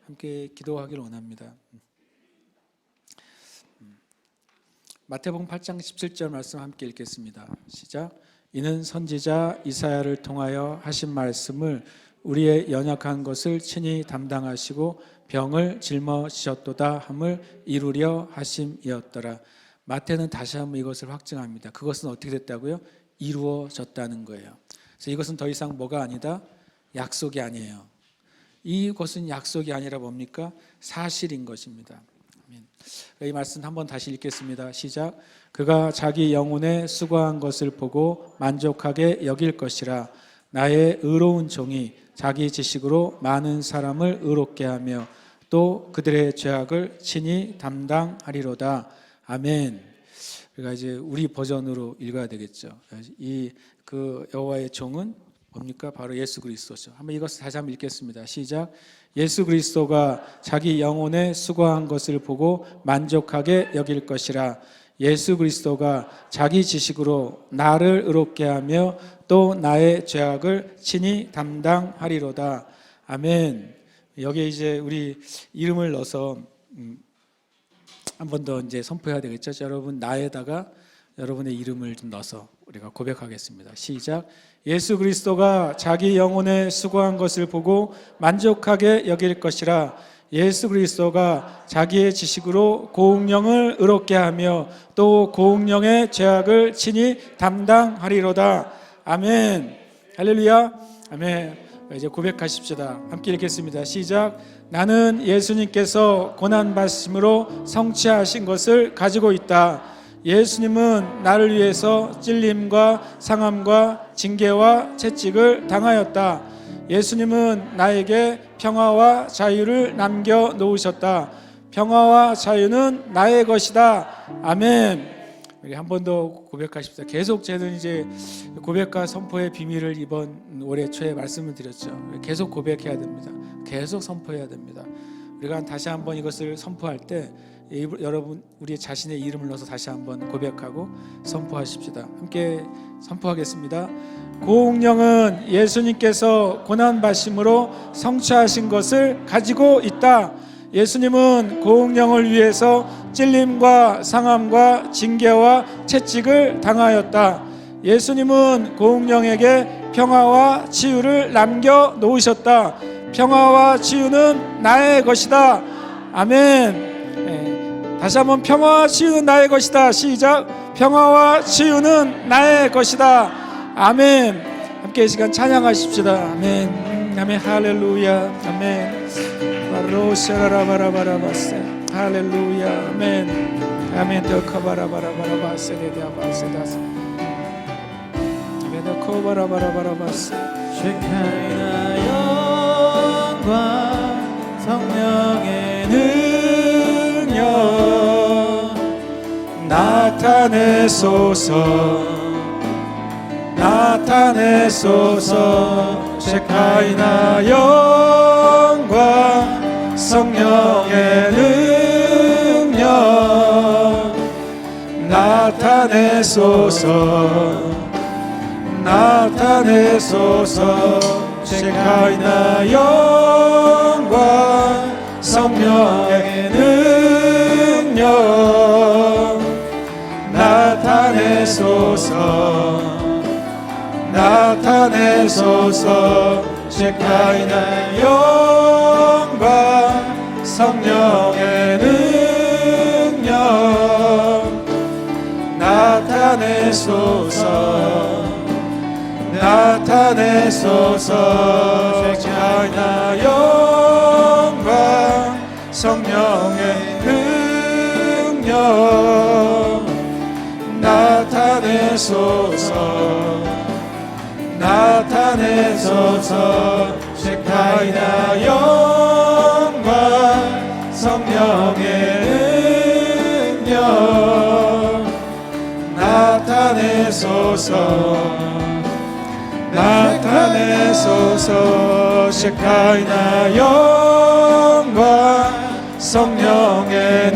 함께 기도하기를 원합니다. 마태복음 8장 17절 말씀 함께 읽겠습니다. 시작. 이는 선지자 이사야를 통하여 하신 말씀을 우리의 연약한 것을 친히 담당하시고 병을 짊어지셨도다 함을 이루려 하심이었더라. 마태는 다시 한번 이것을 확증합니다. 그것은 어떻게 됐다고요? 이루어졌다는 거예요. 그래서 이것은 더 이상 뭐가 아니다? 약속이 아니에요. 이것은 약속이 아니라 뭡니까? 사실인 것입니다. 이 말씀 한번 다시 읽겠습니다. 시작. 그가 자기 영혼에 수고한 것을 보고 만족하게 여길 것이라. 나의 의로운 종이 자기 지식으로 많은 사람을 의롭게 하며 또 그들의 죄악을 친히 담당하리로다. 아멘. 그러니까 이제 우리 버전으로 읽어야 되겠죠. 그 여호와의 종은 뭡니까? 바로 예수 그리스도죠. 한번 이것을 다시 한번 읽겠습니다. 시작. 예수 그리스도가 자기 영혼에 수고한 것을 보고 만족하게 여길 것이라. 예수 그리스도가 자기 지식으로 나를 의롭게 하며 또 나의 죄악을 친히 담당하리로다. 아멘. 여기에 이제 우리 이름을 넣어서 한 번 더 이제 선포해야 되겠죠. 여러분, 나에다가 여러분의 이름을 좀 넣어서 우리가 고백하겠습니다. 시작. 예수 그리스도가 자기 영혼에 수고한 것을 보고 만족하게 여길 것이라. 예수 그리스도가 자기의 지식으로 고운령을 의롭게 하며 또 고운령의 죄악을 친히 담당하리로다. 아멘. 할렐루야. 아멘. 이제 고백하십시다. 함께 읽겠습니다. 시작. 나는 예수님께서 고난받으심으로 성취하신 것을 가지고 있다. 예수님은 나를 위해서 찔림과 상함과 징계와 채찍을 당하였다. 예수님은 나에게 평화와 자유를 남겨놓으셨다. 평화와 자유는 나의 것이다. 아멘. 우리 한 번 더 고백하십시다. 계속 저는 이제 고백과 선포의 비밀을 이번 올해 초에 말씀을 드렸죠. 계속 고백해야 됩니다. 계속 선포해야 됩니다. 우리가 다시 한번 이것을 선포할 때 여러분 우리 자신의 이름을 넣어서 다시 한번 고백하고 선포하십시다. 함께 선포하겠습니다. 고운령은 예수님께서 고난받으심으로 성취하신 것을 가지고 있다. 예수님은 고운령을 위해서 찔림과 상함과 징계와 채찍을 당하였다. 예수님은 고운령에게 평화와 치유를 남겨 놓으셨다. 평화와 치유는 나의 것이다. 아멘. 다시 한번 평화와 치유는 나의 것이다. 시작. 평화와 치유는 나의 것이다. 아멘. 함께 이 시간 찬양하십시다. 아멘. 아멘. 할렐루야. 아멘. 바로샤라바라바라바세. 할렐루야. 아멘. 아멘. 더카바라바라바라바세. 데디아바세다스. 아멘. 더코바라바라바라바세. 쉐카이나 영광 성령의 능력 나타내소서. 나타내소서. 쉐카이나 영광 성령의 능력 나타내소서. 나타내소서. 쉐카이나 영광 성령의 능력 나타내소서. 나타내소서. 쉐카이나 영광 성령의 능력 나타내소서. 나타내소서. 쉐카이나 영광 성령의 능력 나타내소서. 나타내소서. 쉐카이나 영광 성령의 능력 나타내소서. 나타내소서. 쉐카이나 영광 성령의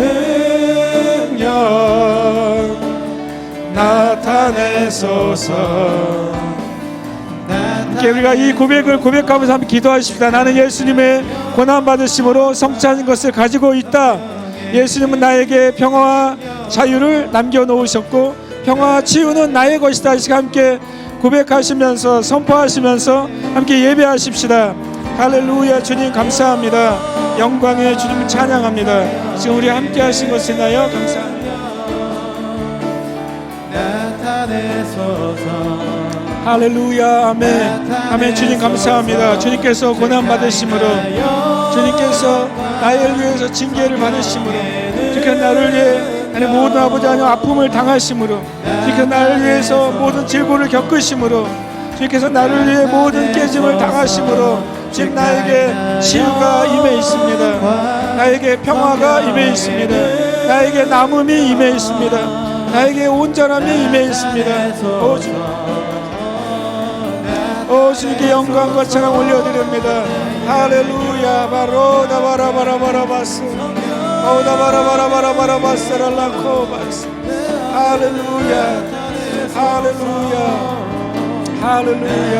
능력 나타내소서. 함께 우리가 이 고백을 고백하면서 함께 기도하십시다. 나는 예수님의 고난받으심으로 성취한 것을 가지고 있다. 예수님은 나에게 평화와 자유를 남겨놓으셨고 평화와 치유는 나의 것이다. 이 시간 함께 고백하시면서 선포하시면서 함께 예배하십시다. 할렐루야. 주님 감사합니다. 영광의 주님 찬양합니다. 지금 우리 함께 하신 것을 인하여 감사합니다. 나타내소서. 할렐루야. 아멘. 아멘. 주님 감사합니다. 주님께서 고난받으심으로 주님께서 나를 위해서 징계를 받으심으로 주님께서 나를 위해 하나님 모든 아버지 하나님 아픔을 당하심으로 주님께서 나를 위해서 모든 질고를 겪으심으로 주님께서 나를 위해 모든 깨짐을 당하심으로 지금 나에게 치유가 임해 있습니다. 나에게 평화가 임해 있습니다. 나에게 남음이 임해 있습니다. 나에게 온전함이 임해 있습니다. 주님께 영광과 찬양 올려드립니다. 할렐루야. 바로다 바라바라바라바스 오다 바라바라바라바라바스랄라코바스. 할렐루야. 할렐루야. 할렐루야.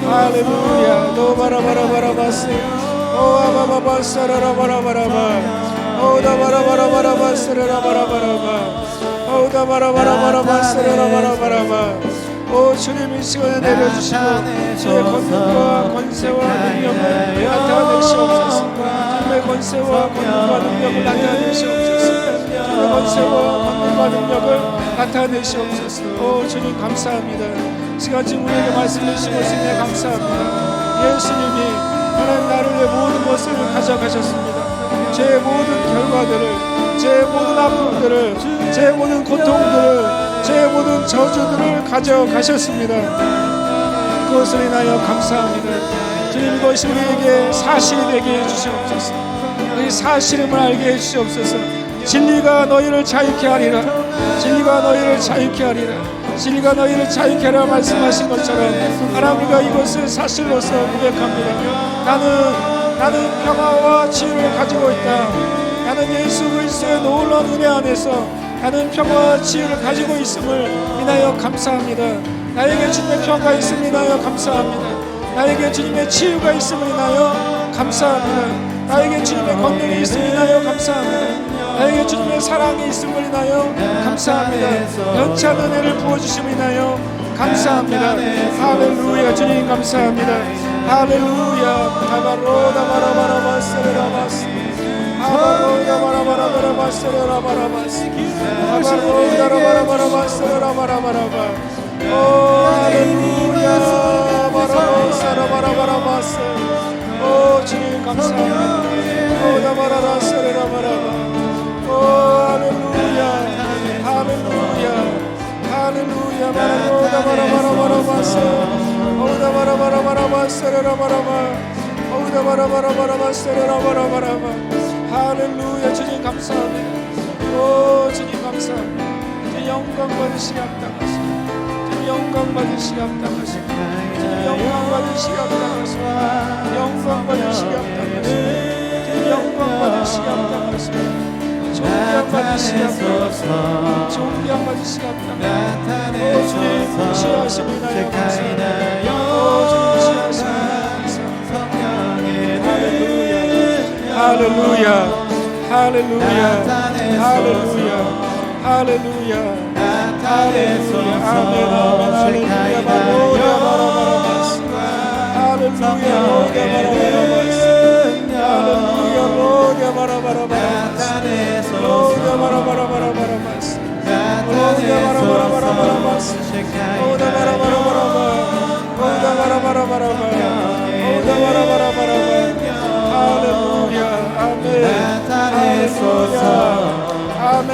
할렐루야. 도 바라바라바라바스 오아바바바스라라바라바라바 오다 바라바라바라바스라라바라바라바 오다 바라바라바라바스라라바라바라바. 오 주님 이 시간에 내려주시고 주의 권능과 권세와 능력을 나타내시옵소서. 주님의 권세와 권능과 능력을 나타내시옵소서. 주님의 권세와 권능과 능력을 나타내시옵소서. 오 주님 감사합니다. 시간 지금 우리에게 말씀해 주신 것에 감사합니다. 예수님이 하나님 나를 위해 모든 것을 가져가셨습니다. 제 모든 결과들을, 제 모든 아픔들을, 제 모든 고통들을, 제 모든 저주들을 가져가셨습니다. 그것을 인하여 감사합니다. 주님 이것이 우리에게 사실이 되게 해주시옵소서. 그 사실임을 알게 해주시옵소서. 진리가 너희를 자유케 하리라. 진리가 너희를 자유케 하리라. 진리가 너희를 자유케 하리라 말씀하신 것처럼 하나님과 이것을 사실로서 고백합니다. 나는 평화와 치유를 가지고 있다. 나는 예수 그리스도의 놀라운 은혜 안에서 나는 평화와 치유를 가지고 있음을 인하여 감사합니다. 나에게 주님의 평화가 있음을 인하여 감사합니다. 나에게 주님의 치유가 있음을 인하여 감사합니다. 나에게 주님의 권능이 있음을 인하여 감사합니다. 나에게 주님의 사랑이 있음을 인하여 감사합니다. 연찬 은혜를 부어주심을 인하여 감사합니다. 할렐루야. 주님 감사합니다. 할렐루야. 바바로다 바라바라바스레라바스 바바로다 바라바라바라바스레라바라바스 바바로다 바라바라바스레라바라바라바 오 할렐루야. 바라바스레라바라바라바스 오 주님 감사합니다. 오다 바라라스레라바라바 오 할렐루야. 할렐루야. 할렐루야. 바라보다 바라바라바라바스 오다 바라바라바라바스레라바라바 오다 바라바라바라바스레라바라바라바 할렐루야. 주님 감사합니다. 오 주님 감사합니다. 주님 영광 받으시기 합당하십니다. 주님 영광 받으시기 합당하십니다. 주님 영광 받으시기 합당하십니다. 영광 받으시기 합당하십니다. 주님 영광 받으시기 합당하십니다. 존귀한 받으시기 합당하십니다. 존귀한 받으시기 합당하십니다. 오 주님 치유하심을 인하여 감사합니다. 오 주님 치유하심을 인하여 감사합니다. 할렐루야. 할렐루야. 할렐루야. 할렐루야. 할렐루야. 아멘 아멘 할렐루야. 바로야 바라바라바스 할렐루야. 로야 바라바라바스 할렐루야. 로야 바라바라바라바스 로야 바라바라바라바라바스 로야 바라바라바라바라바스 오다 바라바라바라바 오다 바라바라바라바 오다 바라바라바라바 할렐루야. 아멘 할렐루야. 아멘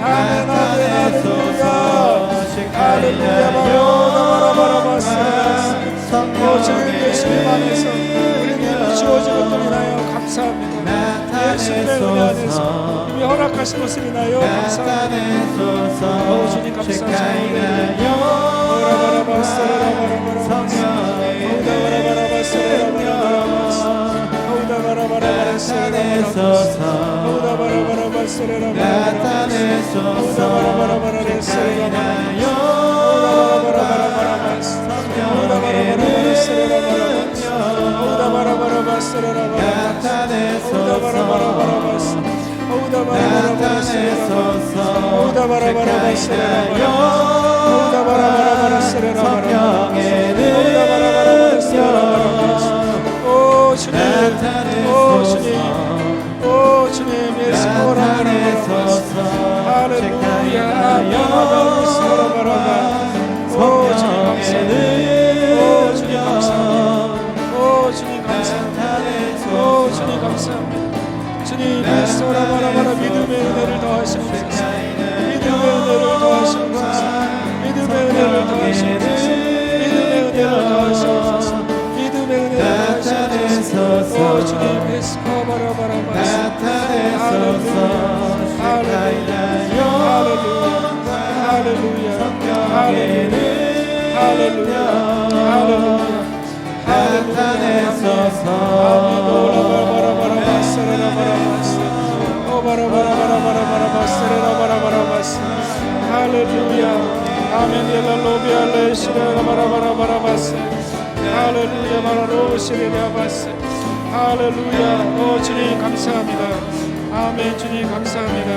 아멘 아멘 할렐루야. 할렐루야. 바라바라바라바스 오 주님 예수님 안에서 우리에게 주어진 것들 인하여 감사합니다. 예수님의 은혜 안에서 우리 허락하신 것을 인하여 감사합니다. 오 주님 감사합니다. 바라바라바스 바라바라바라바스 오다 바라바라바스 바라바라바라바스 오다 바라바라바라스 바라바라바스 오다 바라바라바스 바라바라바스 오다 바라바라바라바스 바라바라바스 오다 바라바라바라바스 오다 바라바라바스 바라바라바스 오다 바라바라바라바스 오다 바라바라바스 오다 바라바라바스 오다 바라바라바라스 오 주님 오 주님 오 주님 예수 바라바라바스 할렐루야. 아멘 바라바라바 오 주님 감사합니다. 오 주님 감사합니다. 오 주님 감사합니다. 오 주님 감사합니다. 주님 예수 바라바라바라 믿음의 은혜를 더하시옵소서. 믿음의 은혜를 더하시옵소서. 믿음의 은혜를 더하시옵소서. 믿음의 은혜를 더하시옵소서. 믿음의 은혜를 더하시옵소서. 오 주님 예수 바라바라바스 할렐루야. 할렐루야. 할렐루야. 할렐루야. 할렐루야. 할렐루야. 나타내소서. 아멘. 오라바라바라바라바스라바라바스 오바라바라바라바라바라바스라바라바라바스 할렐루야. 아멘. 옐랄로비알레시라바라바라바라바스 할렐루야. 마라로시리라바스 할렐루야. 오 주님 감사합니다. 아멘. 주님 감사합니다.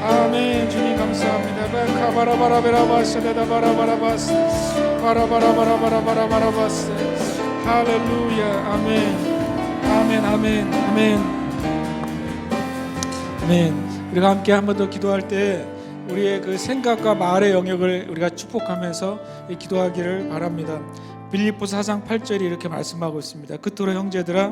아멘. 주님 감사합니다. 바라바라바라바라바스 바라바라바라바스 바라바라바라바라바라바스 할렐루야. 아멘. 아멘. 아멘. 아멘. 아멘. 우리가 함께 한 번 더 기도할 때 우리의 그 생각과 말의 영역을 우리가 축복하면서 기도하기를 바랍니다. 빌립보서 4장 8절이 이렇게 말씀하고 있습니다. 그토록 형제들아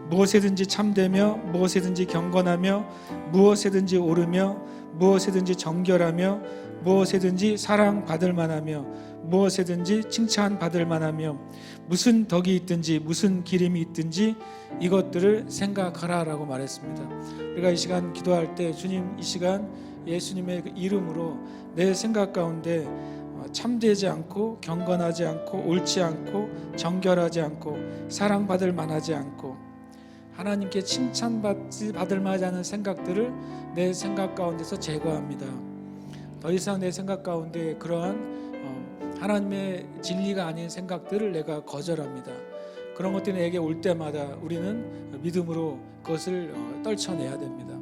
무엇에든지 참되며 무엇에든지 경건하며 무엇에든지 옳으며 무엇에든지 정결하며 무엇에든지 사랑받을 만하며 무엇에든지 칭찬받을 만하며 무슨 덕이 있든지 무슨 기림이 있든지 이것들을 생각하라라고 말했습니다. 우리가 이 시간 기도할 때 주님, 이 시간 예수님의 그 이름으로 내 생각 가운데 참되지 않고 경건하지 않고 옳지 않고 정결하지 않고 사랑받을 만하지 않고 하나님께 칭찬받을 만하지 않은 생각들을 내 생각 가운데서 제거합니다. 더 이상 내 생각 가운데 그러한 하나님의 진리가 아닌 생각들을 내가 거절합니다. 그런 것들이 내게 올 때마다 우리는 믿음으로 그것을 떨쳐내야 됩니다.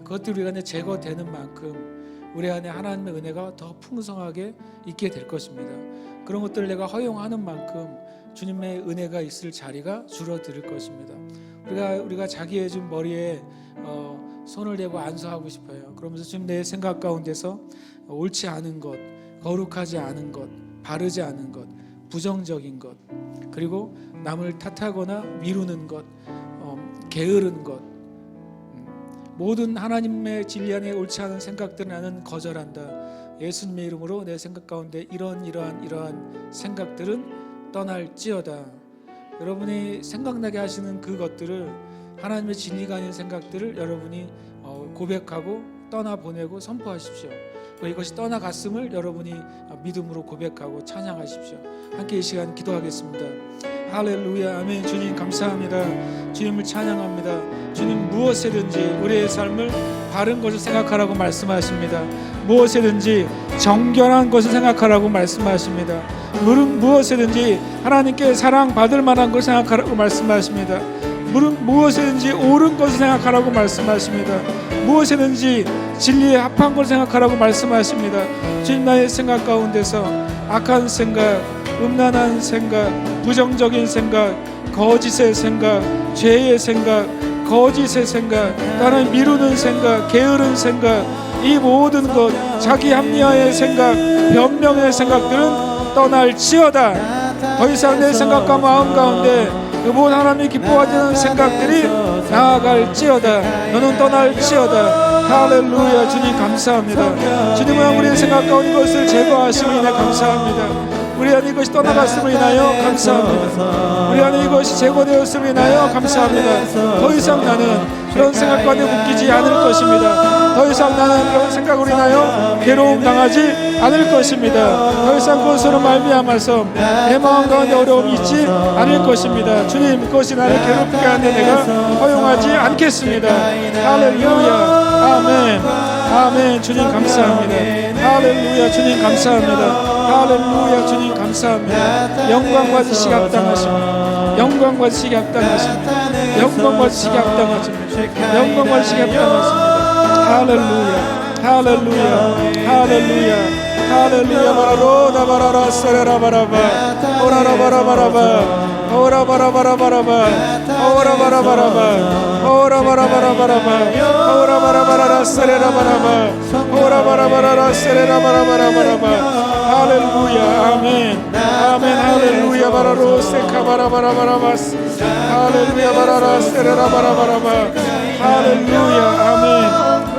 그것들이 우리 안에 제거되는 만큼 우리 안에 하나님의 은혜가 더 풍성하게 있게 될 것입니다. 그런 것들을 내가 허용하는 만큼 주님의 은혜가 있을 자리가 줄어들 것입니다. 우리가 자기의 좀 머리에 손을 대고 안수하고 싶어요. 그러면서 지금 내 생각 가운데서 옳지 않은 것, 거룩하지 않은 것, 바르지 않은 것, 부정적인 것, 그리고 남을 탓하거나 미루는 것, 게으른 것, 모든 하나님의 진리 안에 옳지 않은 생각들은 나는 거절한다. 예수님의 이름으로 내 생각 가운데 이러한 생각들은 떠날지어다. 여러분이 생각나게 하시는 그것들을, 하나님의 진리가 아닌 생각들을 여러분이 고백하고 떠나보내고 선포하십시오. 이것이 떠나갔음을 여러분이 믿음으로 고백하고 찬양하십시오. 함께 이 시간 기도하겠습니다. 할렐루야. 아멘. 주님 감사합니다. 주님을 찬양합니다. 주님, 무엇이든지 우리의 삶을 바른 것을 생각하라고 말씀하십니다. 무엇이든지 정결한 것을 생각하라고 말씀하십니다. 무엇이든지 하나님께 사랑받을 만한 것을 생각하라고 말씀하십니다. 무엇이든지 옳은 것을 생각하라고 말씀하십니다. 무엇이든지 진리에 합한 것을 생각하라고 말씀하십니다. 주님, 나의 생각 가운데서 악한 생각, 음란한 생각, 부정적인 생각, 거짓의 생각, 죄의 생각, 거짓의 생각, 나를 미루는 생각, 게으른 생각, 이 모든 것, 자기 합리화의 생각, 변명의 생각들은 떠날지어다. 더 이상 내 생각과 마음 가운데 그 모든 하나님이 기뻐하지 않는 생각들이 나아갈지어다. 너는 떠날지어다. 할렐루야. 주님 감사합니다. 주님은 우리의 생각 가운데 것을 제거하심을 인해 감사합니다. 우리 안에 이것이 떠나갔음을 인하여 감사합니다. 우리 안에 이것이 제거되었음을 인하여 감사합니다. 더 이상 나는 그런 생각 가운데 묶이지 않을 것입니다. 더 이상 나는 그런 생각으로 인하여 괴로움 당하지 않을 것입니다. 더 이상 그것으로 말미암아서 내 마음 가운데 어려움이 있지 않을 것입니다. 주님, 그것이 나를 괴롭히게 하는데 내가 허용하지 않겠습니다. 할렐루야. 아멘. 아멘. 주님 감사합니다. 할렐루야. 주님 감사합니다. 할렐루야. 주님 감사합니다. 영광 받으시기 합당하십니다. 영광 받으시기 합당하십니다. 영광 받으시기 합당하십니다. 영광 받으시기 합당하십니다. 할렐루야. 할렐루야. 할렐루야. 할렐루야. 바라로다 바라라 세레라 바라바 오라라 바라바라바 오라 바라바라바라바 오라 바라바라바 오라 바라바라바라바 오라 바라바라라 세레라 바라바 오라 바라바라라 세레라 바라바라바라바 할렐루야. 아멘. 아멘. 할렐루야. 바라로 세카 바라바라바라바스 할렐루야. 바라라 세레라 바라바라바 할렐루야. 아멘.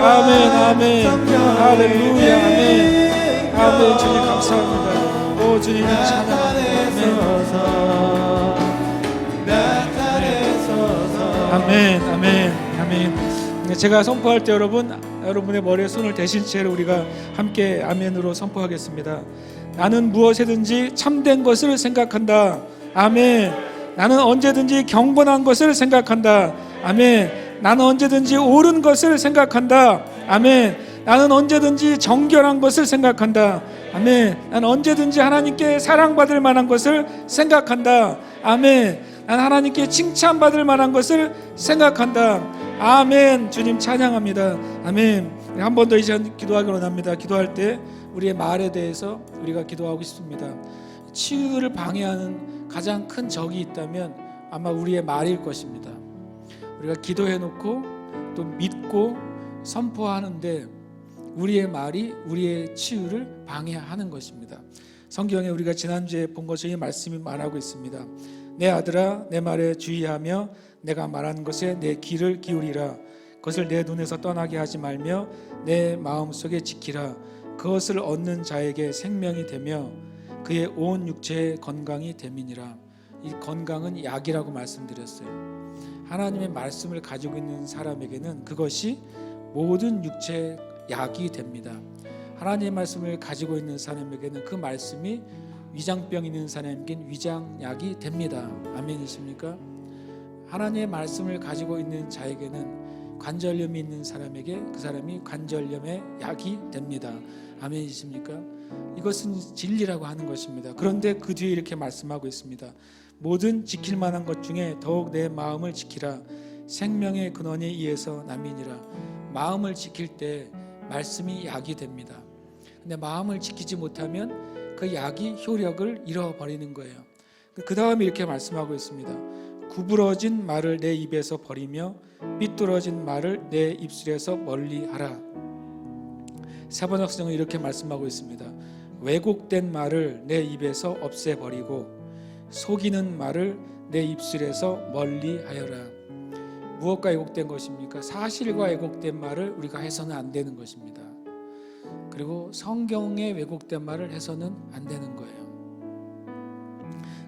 아멘. 아멘. 할렐루야. 아멘. 아멘. 주님 감사합니다. 오 주님 찬양합니다. 아멘. 아멘. 아멘. 제가 선포할 때 여러분의 머리에 손을 대신 채로 우리가 함께 아멘으로 선포하겠습니다. 나는 무엇이든지 참된 것을 생각한다. 아멘. 나는 언제든지 경건한 것을 생각한다. 아멘. 나는 언제든지 옳은 것을 생각한다. 아멘. 나는 언제든지 정결한 것을 생각한다. 아멘. 나는 언제든지 하나님께 사랑받을 만한 것을 생각한다. 아멘. 나는 하나님께 칭찬받을 만한 것을 생각한다. 아멘. 주님 찬양합니다. 아멘. 한 번 더 이 시간 기도하기로 원합니다. 기도할 때 우리의 말에 대해서 우리가 기도하고 싶습니다. 치유를 방해하는 가장 큰 적이 있다면 아마 우리의 말일 것입니다. 우리가 기도해놓고 또 믿고 선포하는데 우리의 말이 우리의 치유를 방해하는 것입니다. 성경에 우리가 지난주에 본 것처럼 이 말씀이 말하고 있습니다. 내 아들아, 내 말에 주의하며 내가 말하는 것에 내 귀를 기울이라. 그것을 내 눈에서 떠나게 하지 말며 내 마음속에 지키라. 그것을 얻는 자에게 생명이 되며 그의 온 육체의 건강이 됨이니라. 이 건강은 약이라고 말씀드렸어요. 하나님의 말씀을 가지고 있는 사람에게는 그것이 모든 육체의 약이 됩니다. 하나님의 말씀을 가지고 있는 사람에게는 그 말씀이 위장병 있는 사람에게는 위장약이 됩니다. 아멘이십니까? 하나님의 말씀을 가지고 있는 자에게는 관절염이 있는 사람에게 그 사람이 관절염의 약이 됩니다. 아멘이십니까? 이것은 진리라고 하는 것입니다. 그런데 그 뒤에 이렇게 말씀하고 있습니다. 모든 지킬 만한 것 중에 더욱 내 마음을 지키라. 생명의 근원에 의해서 남이니라. 마음을 지킬 때 말씀이 약이 됩니다. 근데 마음을 지키지 못하면 그 약이 효력을 잃어버리는 거예요. 그 다음에 이렇게 말씀하고 있습니다. 구부러진 말을 내 입에서 버리며 삐뚤어진 말을 내 입술에서 멀리하라. 사번역성은 이렇게 말씀하고 있습니다. 왜곡된 말을 내 입에서 없애버리고 속이는 말을 내 입술에서 멀리하여라. 무엇과 왜곡된 것입니까? 사실과 왜곡된 말을 우리가 해서는 안 되는 것입니다. 그리고 성경에 왜곡된 말을 해서는 안 되는 거예요.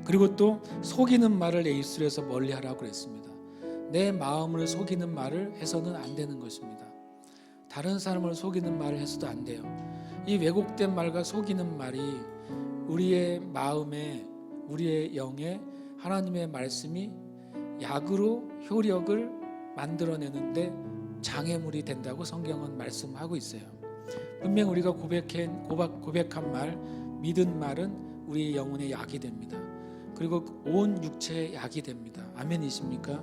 그리고 또 속이는 말을 내 입술에서 멀리하라고 그랬습니다. 내 마음을 속이는 말을 해서는 안 되는 것입니다. 다른 사람을 속이는 말을 해서도 안 돼요. 이 왜곡된 말과 속이는 말이 우리의 마음에, 우리의 영에 하나님의 말씀이 약으로 효력을 만들어내는데 장애물이 된다고 성경은 말씀하고 있어요. 분명 우리가 고백한 말, 믿은 말은 우리의 영혼의 약이 됩니다. 그리고 온 육체의 약이 됩니다. 아멘이십니까?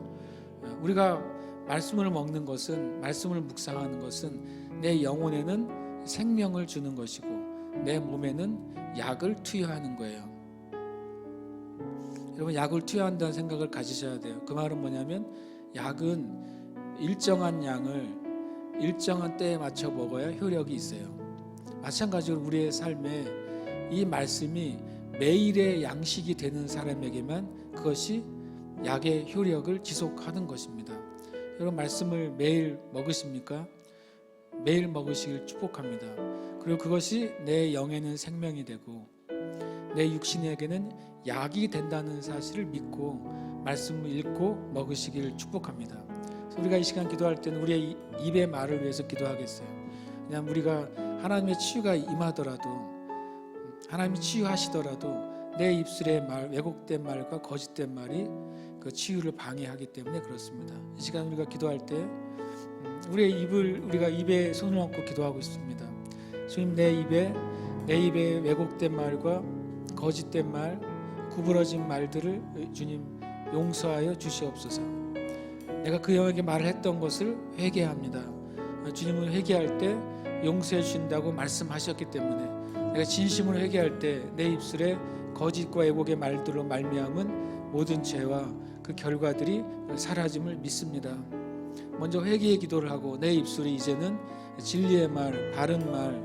우리가 말씀을 먹는 것은, 말씀을 묵상하는 것은 내 영혼에는 생명을 주는 것이고 내 몸에는 약을 투여하는 거예요. 여러분, 약을 투여한다는 생각을 가지셔야 돼요. 그 말은 뭐냐면 약은 일정한 양을 일정한 때에 맞춰 먹어야 효력이 있어요. 마찬가지로 우리의 삶에 이 말씀이 매일의 양식이 되는 사람에게만 그것이 약의 효력을 지속하는 것입니다. 여러분, 말씀을 매일 먹으십니까? 매일 먹으시길 축복합니다. 그리고 그것이 내 영에는 생명이 되고 내 육신에게는 약이 된다는 사실을 믿고 말씀을 읽고 먹으시길 축복합니다. 그래서 우리가 이 시간 기도할 때는 우리의 입의 말을 위해서 기도하겠어요. 그냥 우리가 하나님의 치유가 임하더라도, 하나님이 치유하시더라도 내 입술의 말, 왜곡된 말과 거짓된 말이 그 치유를 방해하기 때문에 그렇습니다. 이 시간 우리가 기도할 때 우리가 입에 손을 얹고 기도하고 있습니다. 주님, 내 입에 왜곡된 말과 거짓된 말, 구부러진 말들을 주님 용서하여 주시옵소서. 내가 그 영에게 말을 했던 것을 회개합니다. 주님은 회개할 때 용서해 주신다고 말씀하셨기 때문에 내가 진심으로 회개할 때 내 입술에 거짓과 왜곡의 말들로 말미암은 모든 죄와 그 결과들이 사라짐을 믿습니다. 먼저 회개의 기도를 하고 내 입술이 이제는 진리의 말, 바른 말,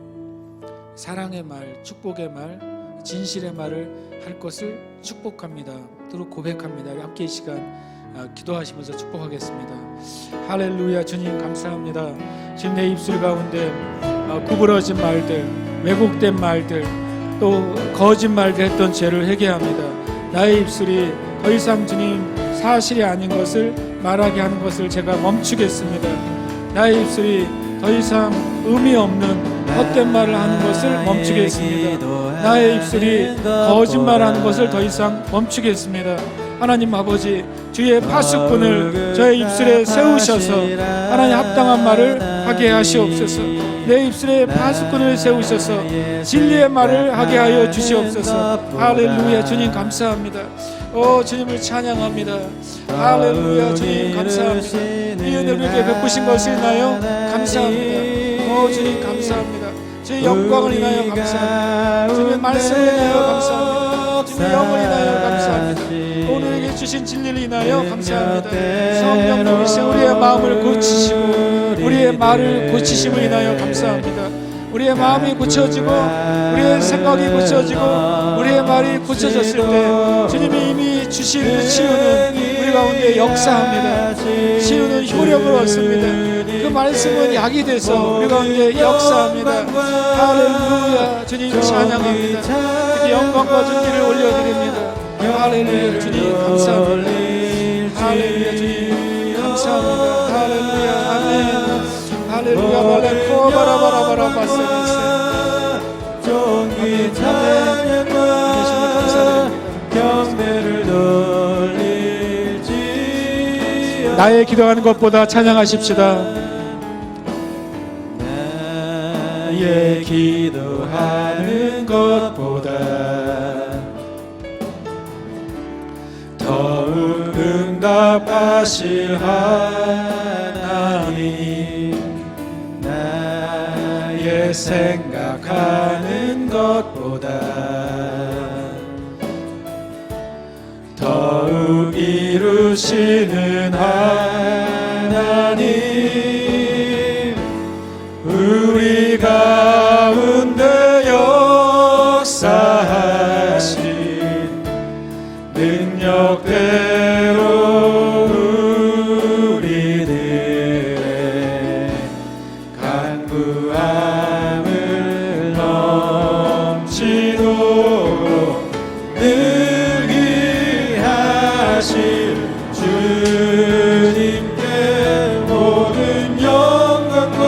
사랑의 말, 축복의 말, 진실의 말을 할 것을 축복합니다. 또 고백합니다. 우리 함께 이 시간 기도하시면서 축복하겠습니다. 할렐루야. 주님 감사합니다. 지금 내 입술 가운데 구부러진 말들, 왜곡된 말들, 또 거짓말들 했던 죄를 회개합니다. 나의 입술이 더 이상 주님 사실이 아닌 것을 말하게 하는 것을 제가 멈추겠습니다. 나의 입술이 더 이상 의미 없는 헛된 말을 하는 것을 멈추겠습니다. 나의 입술이 거짓말하는 것을 더 이상 멈추겠습니다. 하나님 아버지, 주의 파수꾼을 저의 입술에 세우셔서 하나님 합당한 말을 하게 하시옵소서. 내 입술에 파수꾼을 세우셔서 진리의 말을 하게 하여 주시옵소서. 할렐루야. 주님 감사합니다. 주님을 찬양합니다. 할렐루야. 주님 감사합니다. 이 은혜를 우리에게 베푸신 것을 인하여 감사합니다. 주님 감사합니다. 주의 영광을 인하여 감사합니다. 주님의 말씀을 인하여 감사합니다. 주님의 영을 인하여 감사합니다. 오늘에게 주신 진리를 인하여 감사합니다. 성령님이신 우리의 마음을 고치시고 우리의 말을 고치심을 인하여 감사합니다. 우리의 마음이 고쳐지고 우리의 생각이 고쳐지고 우리의 말이 고쳐졌을 때 주님이 이미 주신 그 치유는 우리 가운데 역사합니다. 치유는 효력을 얻습니다. 그 말씀은 약이 돼서 우리 가운데 역사합니다. 할렐루야. 주님 찬양합니다. 주님 영광과 존귀를 올려드립니다. 할렐루야. 주님 감사합니다. 할렐루야. 주님 감사합니다. 할렐루야. 아멘. 할렐루야. 발레코 바라바라바라 바세네세. 종기 찬양과 경배를 돌릴지. 나의 기도하는 것보다 찬양하십시다. 나의 기도하는 것보다 더욱 응답하실 하나님, 나의 생각하는 것보다 더욱 이루시는 하나님, 우리 가운데 역사하신 능력대로 우리들의 간구함을 넘치도록 능히 하실 주님께 모든 영광과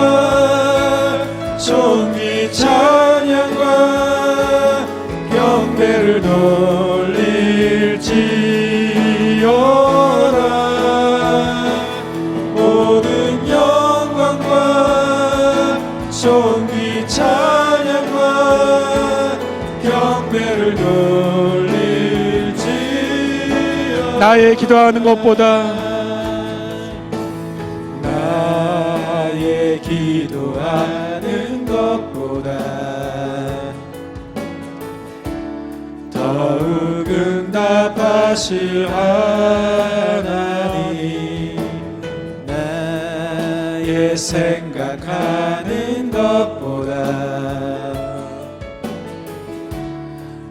존귀 찬양과 경배를 돌릴지어다. 모든 영광과 존귀 찬양과 경배를 돌릴지어다. 나의 기도하는 것보다 나의 기도하는 것보다 더욱 응답하실 하나님, 나의 생각하는 것보다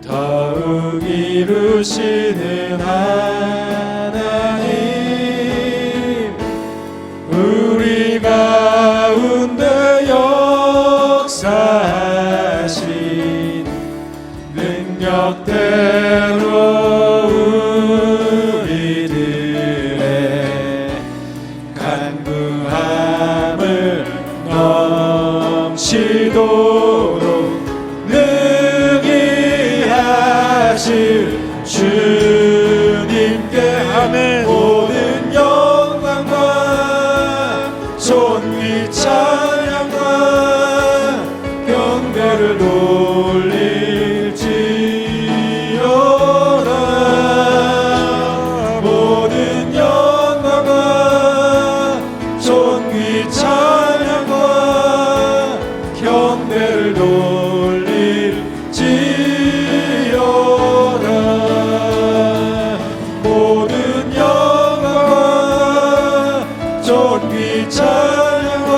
더욱 이루시는 하나님, 우리 가운데 역사하신 능력대로 우리들의 간구함을 넘치도록 능히 하실 주님께 아멘. 모든 영광과 존귀 찬양과 경배를 돌릴지어다. 모든 영광과 존귀 찬양과 경배를 돌릴지어다. 모든 영광과 존귀 찬양과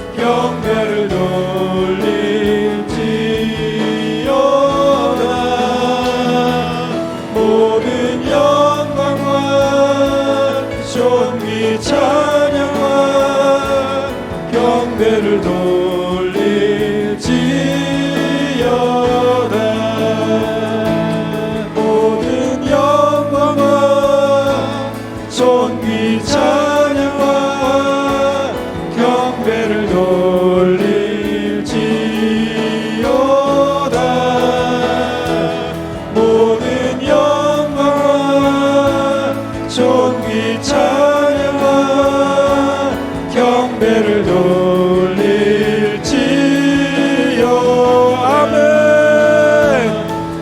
경배를 돌릴지어다. 모든 영광과 존귀 찬양과 경배를 돌릴지어다. 모든 영광과 존귀 찬양과 경배를 돌릴지어다. 모든 영광과 존귀 찬양과 경배를 돌릴지어다. 아멘.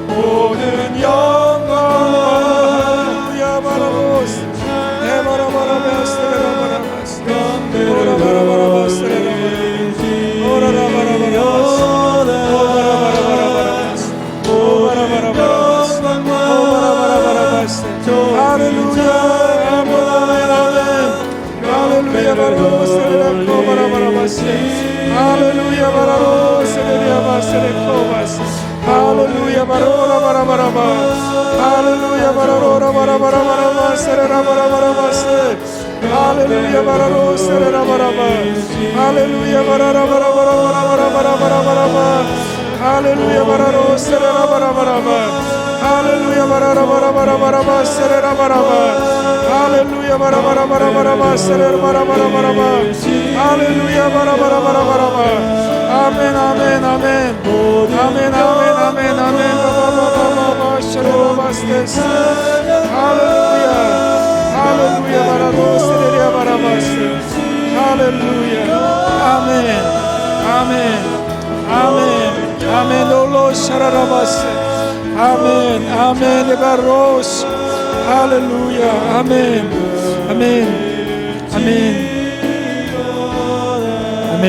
모든 영광과 야바라보스 에바라바라바스 에바라바라바스 오라바라바라바스 오라라바라바라바스 오라바라바라바스 오라바라바라바스 할렐루야 아멘 할렐루야 바라바스 에라코바라바라바스 할렐루야 바라바스 에라바스 할렐루야 바라바라바라바스 할렐루야 바라바라바라바라바스 에라바라바라바스 할렐루야 바라로 세레라 바라바 할렐루야 바라라 바라바라바라바라바라바라바라바 할렐루야 바라로 세레라 바라바라바 할렐루야 바라바라바라바라바 세레라 바라바 할렐루야 바라바라바라바라바 세레라 바라바라바라바 할렐루야 바라바라바라바라바 아멘 아멘 아멘 아멘 아멘 아멘 아멘 바바바바바 세레라 바스테스 할렐루야 할렐루야 바라도 세레리아 바라바스 할렐루야 아멘 아멘 아멘 아멘 올로 샤라라바스 아멘 아멘 에바로스 할렐루야 아멘 아멘 아멘 아멘.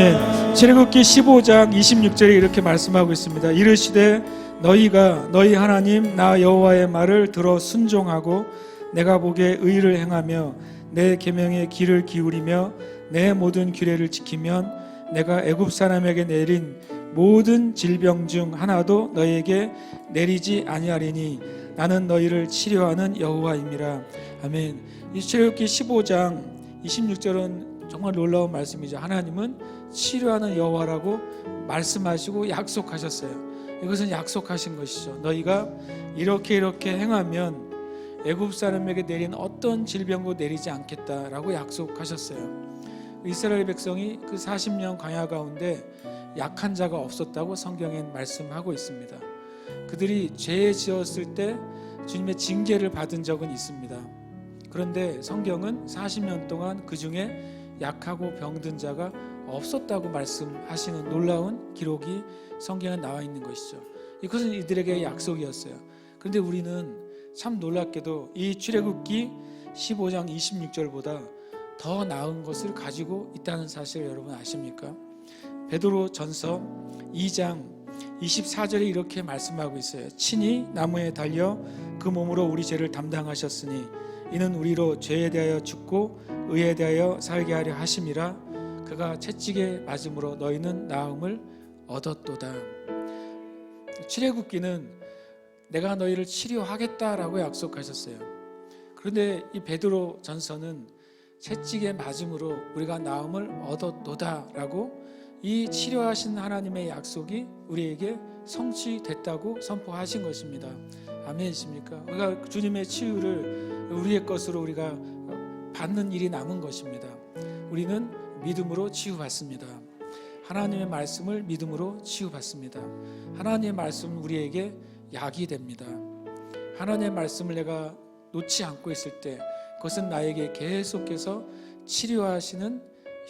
출애굽기 15장 26절에 이렇게 말씀하고 있습니다. 이르시되 너희가 너희 하나님 나 여호와의 말을 들어 순종하고 내가 보기에 의를 행하며 내 계명에 귀를 기울이며 내 모든 규례를 지키면 내가 애굽 사람에게 내린 모든 질병 중 하나도 너희에게 내리지 아니하리니 나는 너희를 치료하는 여호와임이라. 아멘. 이 출애굽기 15장 26절은 정말 놀라운 말씀이죠. 하나님은 치료하는 여호와라고 말씀하시고 약속하셨어요. 이것은 약속하신 것이죠. 너희가 이렇게 행하면 애굽 사람에게 내린 어떤 질병도 내리지 않겠다라고 약속하셨어요. 이스라엘 백성이 그 40년 광야 가운데 약한 자가 없었다고 성경엔 말씀하고 있습니다. 그들이 죄 지었을 때 주님의 징계를 받은 적은 있습니다. 그런데 성경은 40년 동안 그 중에 약하고 병든 자가 없었다고 말씀하시는 놀라운 기록이 성경에 나와 있는 것이죠. 이것은 이들에게 약속이었어요. 그런데 우리는 참 놀랍게도 이 출애굽기 15장 26절보다 더 나은 것을 가지고 있다는 사실을 여러분 아십니까? 베드로 전서 2장 24절에 이렇게 말씀하고 있어요. 친히 나무에 달려 그 몸으로 우리 죄를 담당하셨으니 이는 우리로 죄에 대하여 죽고 의에 대하여 살게 하려 하심이라. 그가 채찍에 맞음으로 너희는 나음을 얻었도다. 출애굽기는 내가 너희를 치료하겠다라고 약속하셨어요. 그런데 이 베드로 전서는 채찍에 맞음으로 우리가 나음을 얻었도다라고 이 치료하신 하나님의 약속이 우리에게 성취됐다고 선포하신 것입니다. 아멘이십니까? 우리가 주님의 치유를 우리의 것으로 우리가 받는 일이 남은 것입니다. 우리는 믿음으로 치유받습니다. 하나님의 말씀을 믿음으로 치유받습니다. 하나님의 말씀은 우리에게 약이 됩니다. 하나님의 말씀을 내가 놓지 않고 있을 때 그것은 나에게 계속해서 치료하시는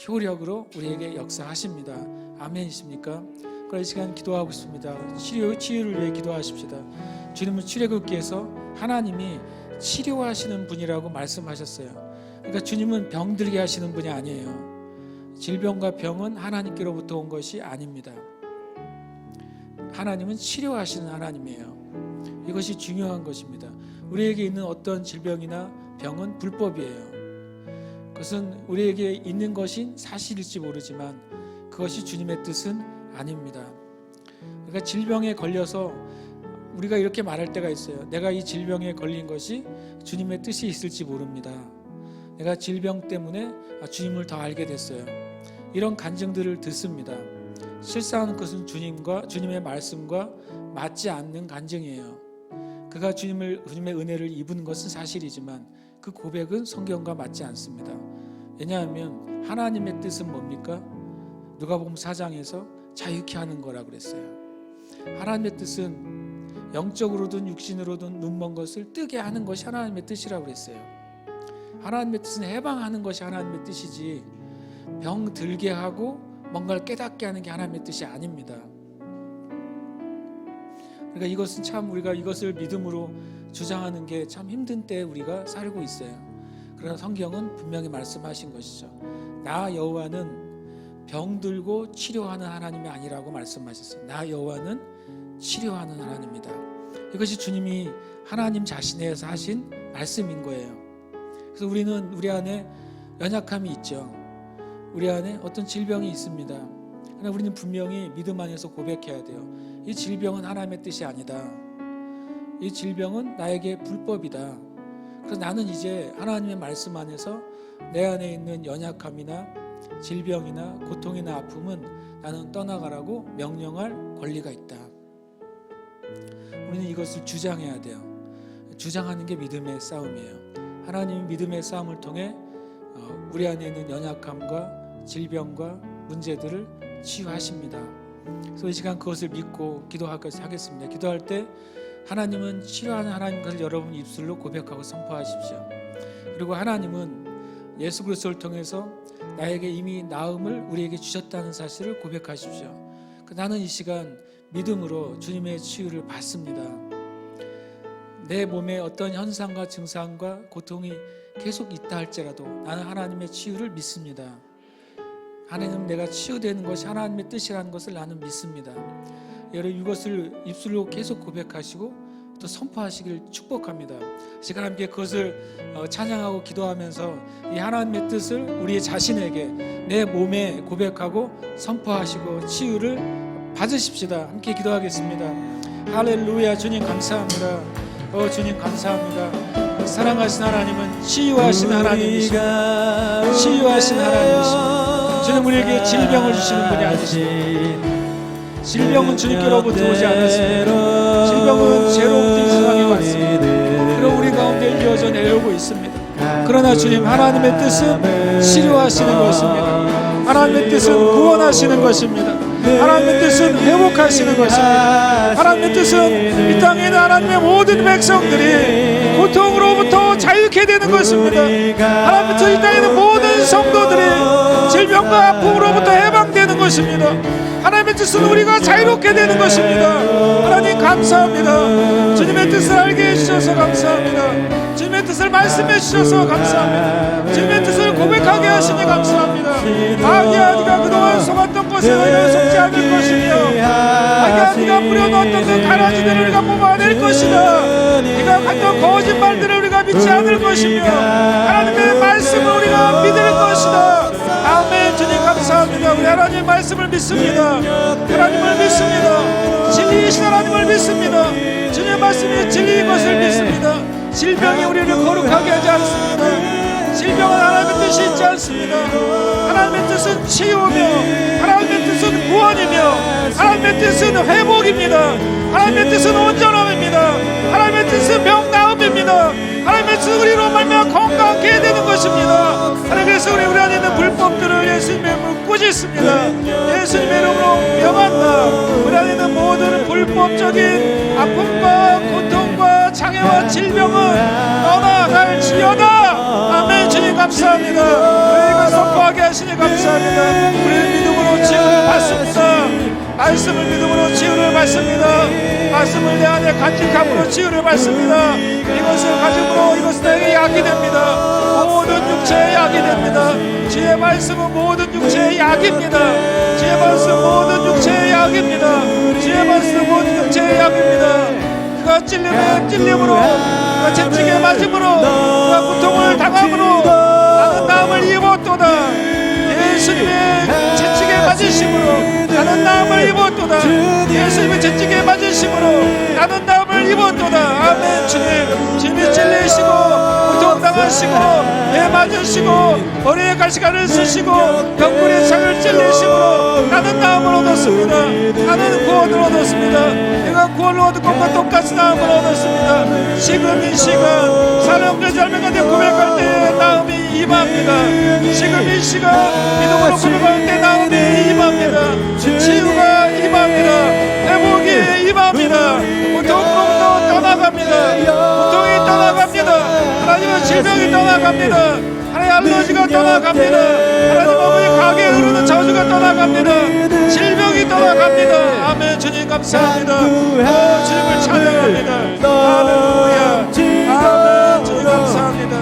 효력으로 우리에게 역사하십니다. 아멘이십니까? 그래서 이 시간 기도하고 싶습니다. 치유를 위해 기도하십시다. 주님은 출애굽기에서 하나님이 치료하시는 분이라고 말씀하셨어요. 그러니까 주님은 병들게 하시는 분이 아니에요. 질병과 병은 하나님께로부터 온 것이 아닙니다. 하나님은 치료하시는 하나님이에요. 이것이 중요한 것입니다. 우리에게 있는 어떤 질병이나 병은 불법이에요. 그것은 우리에게 있는 것이 사실일지 모르지만 그것이 주님의 뜻은 아닙니다. 그러니까 질병에 걸려서 우리가 이렇게 말할 때가 있어요. 내가 이 질병에 걸린 것이 주님의 뜻이 있을지 모릅니다. 내가 질병 때문에 주님을 더 알게 됐어요. 이런 간증들을 듣습니다. 실상은 그것은 주님의 말씀과 맞지 않는 간증이에요. 그가 주님의 은혜를 입은 것은 사실이지만 그 고백은 성경과 맞지 않습니다. 왜냐하면 하나님의 뜻은 뭡니까? 누가복음 4장에서 자유케 하는 거라고 그랬어요. 하나님의 뜻은 영적으로든 육신으로든 눈먼 것을 뜨게 하는 것이 하나님의 뜻이라고 그랬어요. 하나님의 뜻은 해방하는 것이 하나님의 뜻이지 병 들게 하고 뭔가를 깨닫게 하는 게 하나님의 뜻이 아닙니다. 그러니까 이것은 참 우리가 이것을 믿음으로 주장하는 게 참 힘든 때에 우리가 살고 있어요. 그러나 성경은 분명히 말씀하신 것이죠. 나 여호와는 병들고 치료하는 하나님이 아니라고 말씀하셨어요. 나 여호와는 치료하는 하나님이다. 이것이 주님이 하나님 자신에서 하신 말씀인 거예요. 그래서 우리는 우리 안에 연약함이 있죠. 우리 안에 어떤 질병이 있습니다. 그러나 우리는 분명히 믿음 안에서 고백해야 돼요. 이 질병은 하나님의 뜻이 아니다. 이 질병은 나에게 불법이다. 그래서 나는 이제 하나님의 말씀 안에서 내 안에 있는 연약함이나 질병이나 고통이나 아픔은 나는 떠나가라고 명령할 권리가 있다. 우리는 이것을 주장해야 돼요. 주장하는 게 믿음의 싸움이에요. 하나님이 믿음의 싸움을 통해 우리 안에 있는 연약함과 질병과 문제들을 치유하십니다. 그래서 이 시간 그것을 믿고 기도하겠습니다. 기도할 때 하나님은 치유하는 하나님, 것을 여러분 입술로 고백하고 선포하십시오. 그리고 하나님은 예수 그리스도를 통해서 나에게 이미 나음을 우리에게 주셨다는 사실을 고백하십시오. 나는 이 시간 믿음으로 주님의 치유를 받습니다. 내 몸에 어떤 현상과 증상과 고통이 계속 있다 할지라도 나는 하나님의 치유를 믿습니다. 하나님, 내가 치유되는 것이 하나님의 뜻이라는 것을 나는 믿습니다. 여러분 이것을 입술로 계속 고백하시고 또 선포하시길 축복합니다. 시간 함께 그것을 찬양하고 기도하면서 이 하나님의 뜻을 우리 자신에게 내 몸에 고백하고 선포하시고 치유를 받으십시다. 함께 기도하겠습니다. 할렐루야. 주님 감사합니다. 주님 감사합니다. 사랑하신 하나님은 치유하신 하나님이십니다. 치유하신 하나님이십니다. 주님 우리에게 질병을 주시는 분이 아니십니다. 질병은 주님께로부터 오지 않았습니다. 질병은 죄로부터 이 세상에 왔습니다. 그리고 우리 가운데 이어져 내려오고 있습니다. 그러나 주님, 하나님의 뜻은 치료하시는 것입니다. 하나님의 뜻은 구원하시는 것입니다. 하나님의 뜻은 회복하시는 것입니다. 하나님의 뜻은 이 땅에 있는 하나님의 모든 백성들이 고통으로부터 자유케 되는 것입니다. 하나님의 뜻은 이 땅에 있는 모든 성도들이 질병과 아픔으로부터 해방되는 것입니다. 하나님의 뜻은 우리가 자유롭게 되는 것입니다. 하나님 감사합니다. 주님의 뜻을 알게 해주셔서 감사합니다. 주님의 뜻을 말씀해 주셔서 감사합니다. 주님의 뜻을 고백하게 하시니 감사합니다. 아기야, 네가 그동안 속았던 것에 너희를 속지 않을 것이며, 아기야, 네가 뿌려놓았던 그 가라지들을 우리가 뽑아낼 것이다. 네가 갔던 거짓말들을 우리가 믿지 않을 것이며, 하나님의 말씀을 우리가 믿을 것이다. 아멘. 주님 감사합니다. 우리 하나님의 말씀을 믿습니다. 하나님을 믿습니다. 진리이신 하나님을 믿습니다. 주님의 말씀이 진리인 것을 믿습니다. 질병이 우리를 거룩하게 하지 않습니다. 질병은 하나님의 뜻이 있지 않습니다. 하나님의 뜻은 치유며, 하나님의 뜻은 구원이며, 하나님의 뜻은 회복입니다. 하나님의 뜻은 온전함입니다. 하나님의 뜻은 병나음입니다. 하나님의 뜻은 우리로 말미암아 건강하게 되는 것입니다. 하나님, 그래서 우리 안에 있는 불법들을 예수님의 이름으로 꾸짖습니다. 예수님의 이름으로 명한다. 우리 안에 있는 모든 불법적인 아픔과 고통과 장애와 질병은 떠나갈지어다. 아멘. 주님 감사합니다. 우리가 선포하게 하시니 감사합니다. 우리는 믿음으로 치유를 받습니다. 말씀을 믿음으로 치유를 받습니다. 말씀을 내 안에 간직함으로 치유를 받습니다. 이것을 가짐으로 이것은 내게 약이 됩니다. 모든 육체의 약이 됩니다. 주의 말씀은 모든 육체의 약입니다. 주의 말씀 모든 육체의 약입니다. 주의 말씀 모든 육체의 약입니다. 그가 찔림에 찔림으로, 그가 채찍에 맞음으로, 그가 고통을 당함으로 나는 나음을 입었도다. 예수님의 채찍에 맞으심으로 나는 나음을 입었도다. 예수님의 채찍에 맞으심으로 나는 나음을 입었도다. 아멘. 주님이 찔리시고 고통당하시고 배 맞으시고 머리에 가시관을 쓰시고 병굴에 창을 찔리심으로 나는 나음을 얻었습니다. 나는 구원을 얻었습니다. 내가 구원을 얻은 것과 똑같이 나음을 얻었습니다. 지금 이 시간 사람들 잘못한 데 고백할 때 나음이 임합니다. 지금 이 시간 믿음으로 고백할 때 나음이 임합니다. 치유가 임합니다. 회복이 임합니다. 고통으로부터 떠나갑니다. 고통이 떠나갑니다. 하나님의 질병이 떠나갑니다. 하나님의 알러지가 떠나갑니다. 하나님 어머니 가게에 흐르는 저주가 떠나갑니다. 질병이 떠나갑니다. 아멘. 주님 감사합니다. 주님을 찬양합니다. 할렐루야. 아멘. 주님 감사합니다.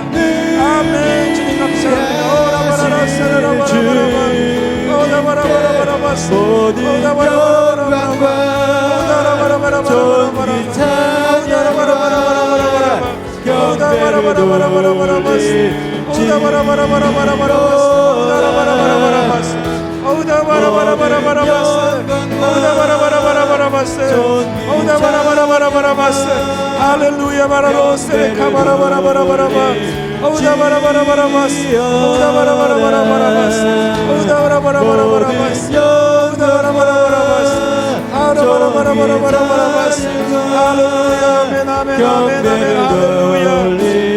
아멘. 주님 감사합니다. 할렐루야 바라로세 카바라바라바라바라바 오다바라바라바라바스 오다바라바라바라바라바스 오다바라바라바라바라바스 오다바라바라바라바스 아라바라바라바라바라바스 할렐루야 아멘 아멘 아멘 아멘 할렐루야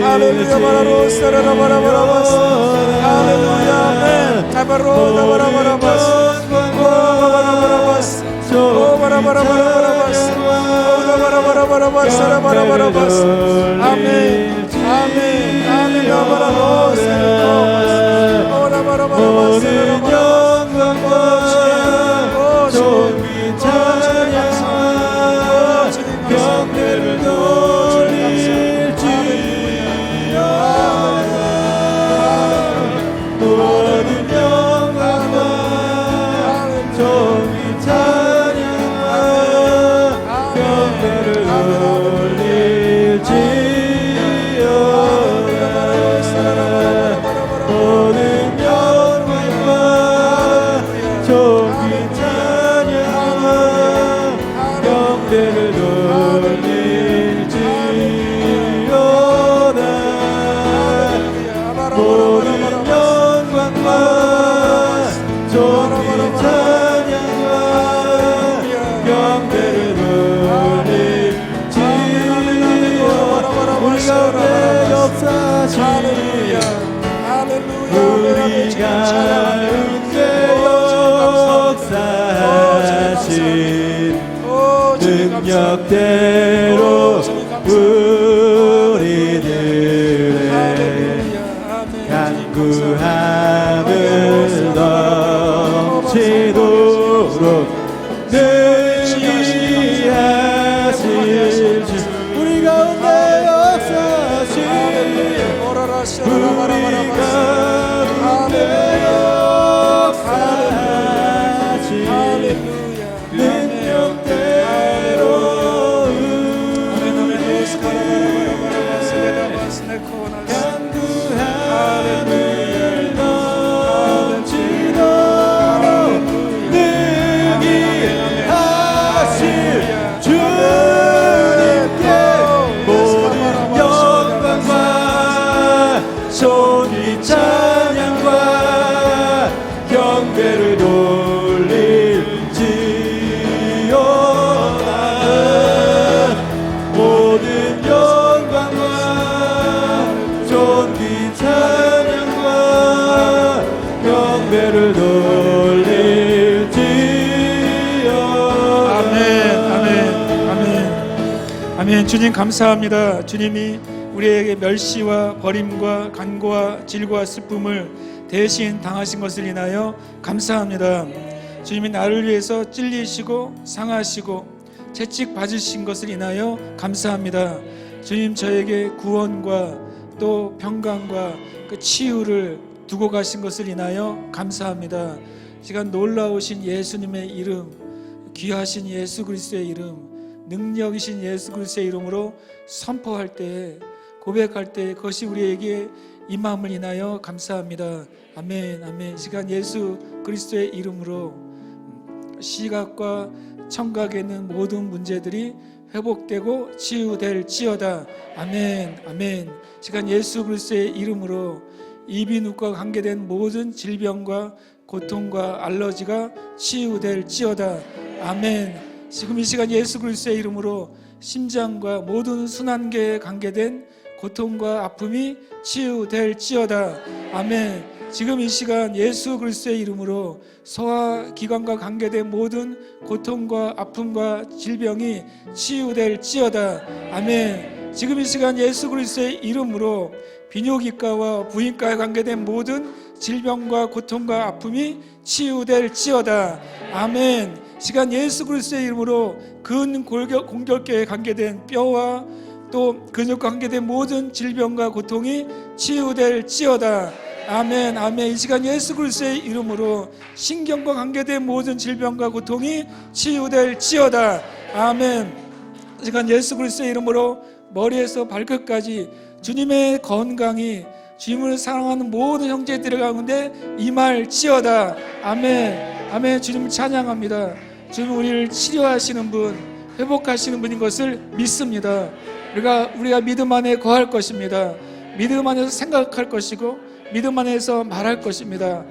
할렐루야 바라로세라바라바라바스 할렐루야 아멘 카바로다바라바라바스 오바라바라바라바스 오바라바라바라바라바스 오다바라바라바라바스 아라바라바라바스 아멘 아멘 아멘 아바라로세 오다바라바라바스 영광과 존귀 찬양과 경배를 돌릴지어다 모든 영광과 존귀 찬양과 경배를 돌릴지어다 모든 영광과 존귀 찬양과 경배를 돌릴지어다 모든 영광과 존귀 찬양과 경배를 돌릴지어다 우리 가운데 역사하신 우리 가운데 역사하신 능력대로 우리들의 간구함을 넘치도록 능히 하실 주 우리 가운데 역사하신 우리 가운데 역사하신 능력대로 간구함을 넘치도록 능히 하실 주님께 모든 영광과 존귀 찬양과 경배를 돌릴지어다 모든 영광과 존귀 찬양과 경배를 돌릴지어다 아멘 아멘 아멘 아멘 주님 감사합니다. 주님이 우리에게 멸시와 버림과 간고와 질고와 슬픔을 대신 당하신 것을 인하여 감사합니다. 주님이 나를 위해서 찔리시고 상하시고 채찍 받으신 것을 인하여 감사합니다. 주님 저에게 구원과 또 평강과 그 치유를 두고 가신 것을 인하여 감사합니다. 시간 놀라우신 예수님의 이름, 귀하신 예수 그리스도의 이름, 능력이신 예수 그리스도의 이름으로 선포할 때, 고백할 때 그것이 우리에게 임함을 인하여 감사합니다. 아멘 아멘. 시간 예수 그리스도의 이름으로 시각과 청각에 있는 모든 문제들이 회복되고 치유될지어다. 아멘 아멘. 시간 예수 그리스도의 이름으로 이비인후과 관계된 모든 질병과 고통과 알러지가 치유될지어다. 아멘. 지금 이 시간 예수 그리스도의 이름으로 심장과 모든 순환계에 관계된 고통과 아픔이 치유될지어다. 아멘. 지금 이 시간 예수 그리스도의 이름으로 소화기관과 관계된 모든 고통과 아픔과 질병이 치유될지어다. 아멘. 지금 이 시간 예수 그리스도의 이름으로 비뇨기과와 부인과에 관계된 모든 질병과 고통과 아픔이 치유될지어다. 아멘. 시간 예수 그리스도의 이름으로 근골격계에 관계된 뼈와 또 근육과 관계된 모든 질병과 고통이 치유될지어다. 아멘 아멘. 이 시간 예수 그리스도의 이름으로 신경과 관계된 모든 질병과 고통이 치유될지어다. 아멘. 이 시간 예수 그리스도의 이름으로 머리에서 발끝까지 주님의 건강이 주님을 사랑하는 모든 형제들 가운데 임할지어다. 아멘. 아멘. 주님을 찬양합니다. 주님 우리를 치료하시는 분, 회복하시는 분인 것을 믿습니다. 우리가 믿음 안에 거할 것입니다. 믿음 안에서 생각할 것이고 믿음 안에서 말할 것입니다.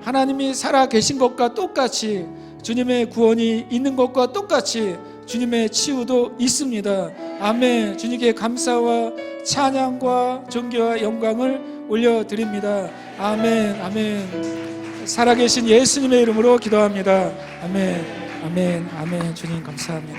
하나님이 살아 계신 것과 똑같이 주님의 구원이 있는 것과 똑같이 주님의 치유도 있습니다. 아멘. 주님께 감사와 찬양과 존귀와 영광을 올려드립니다. 아멘. 아멘. 살아계신 예수님의 이름으로 기도합니다. 아멘. 아멘. 아멘. 주님 감사합니다.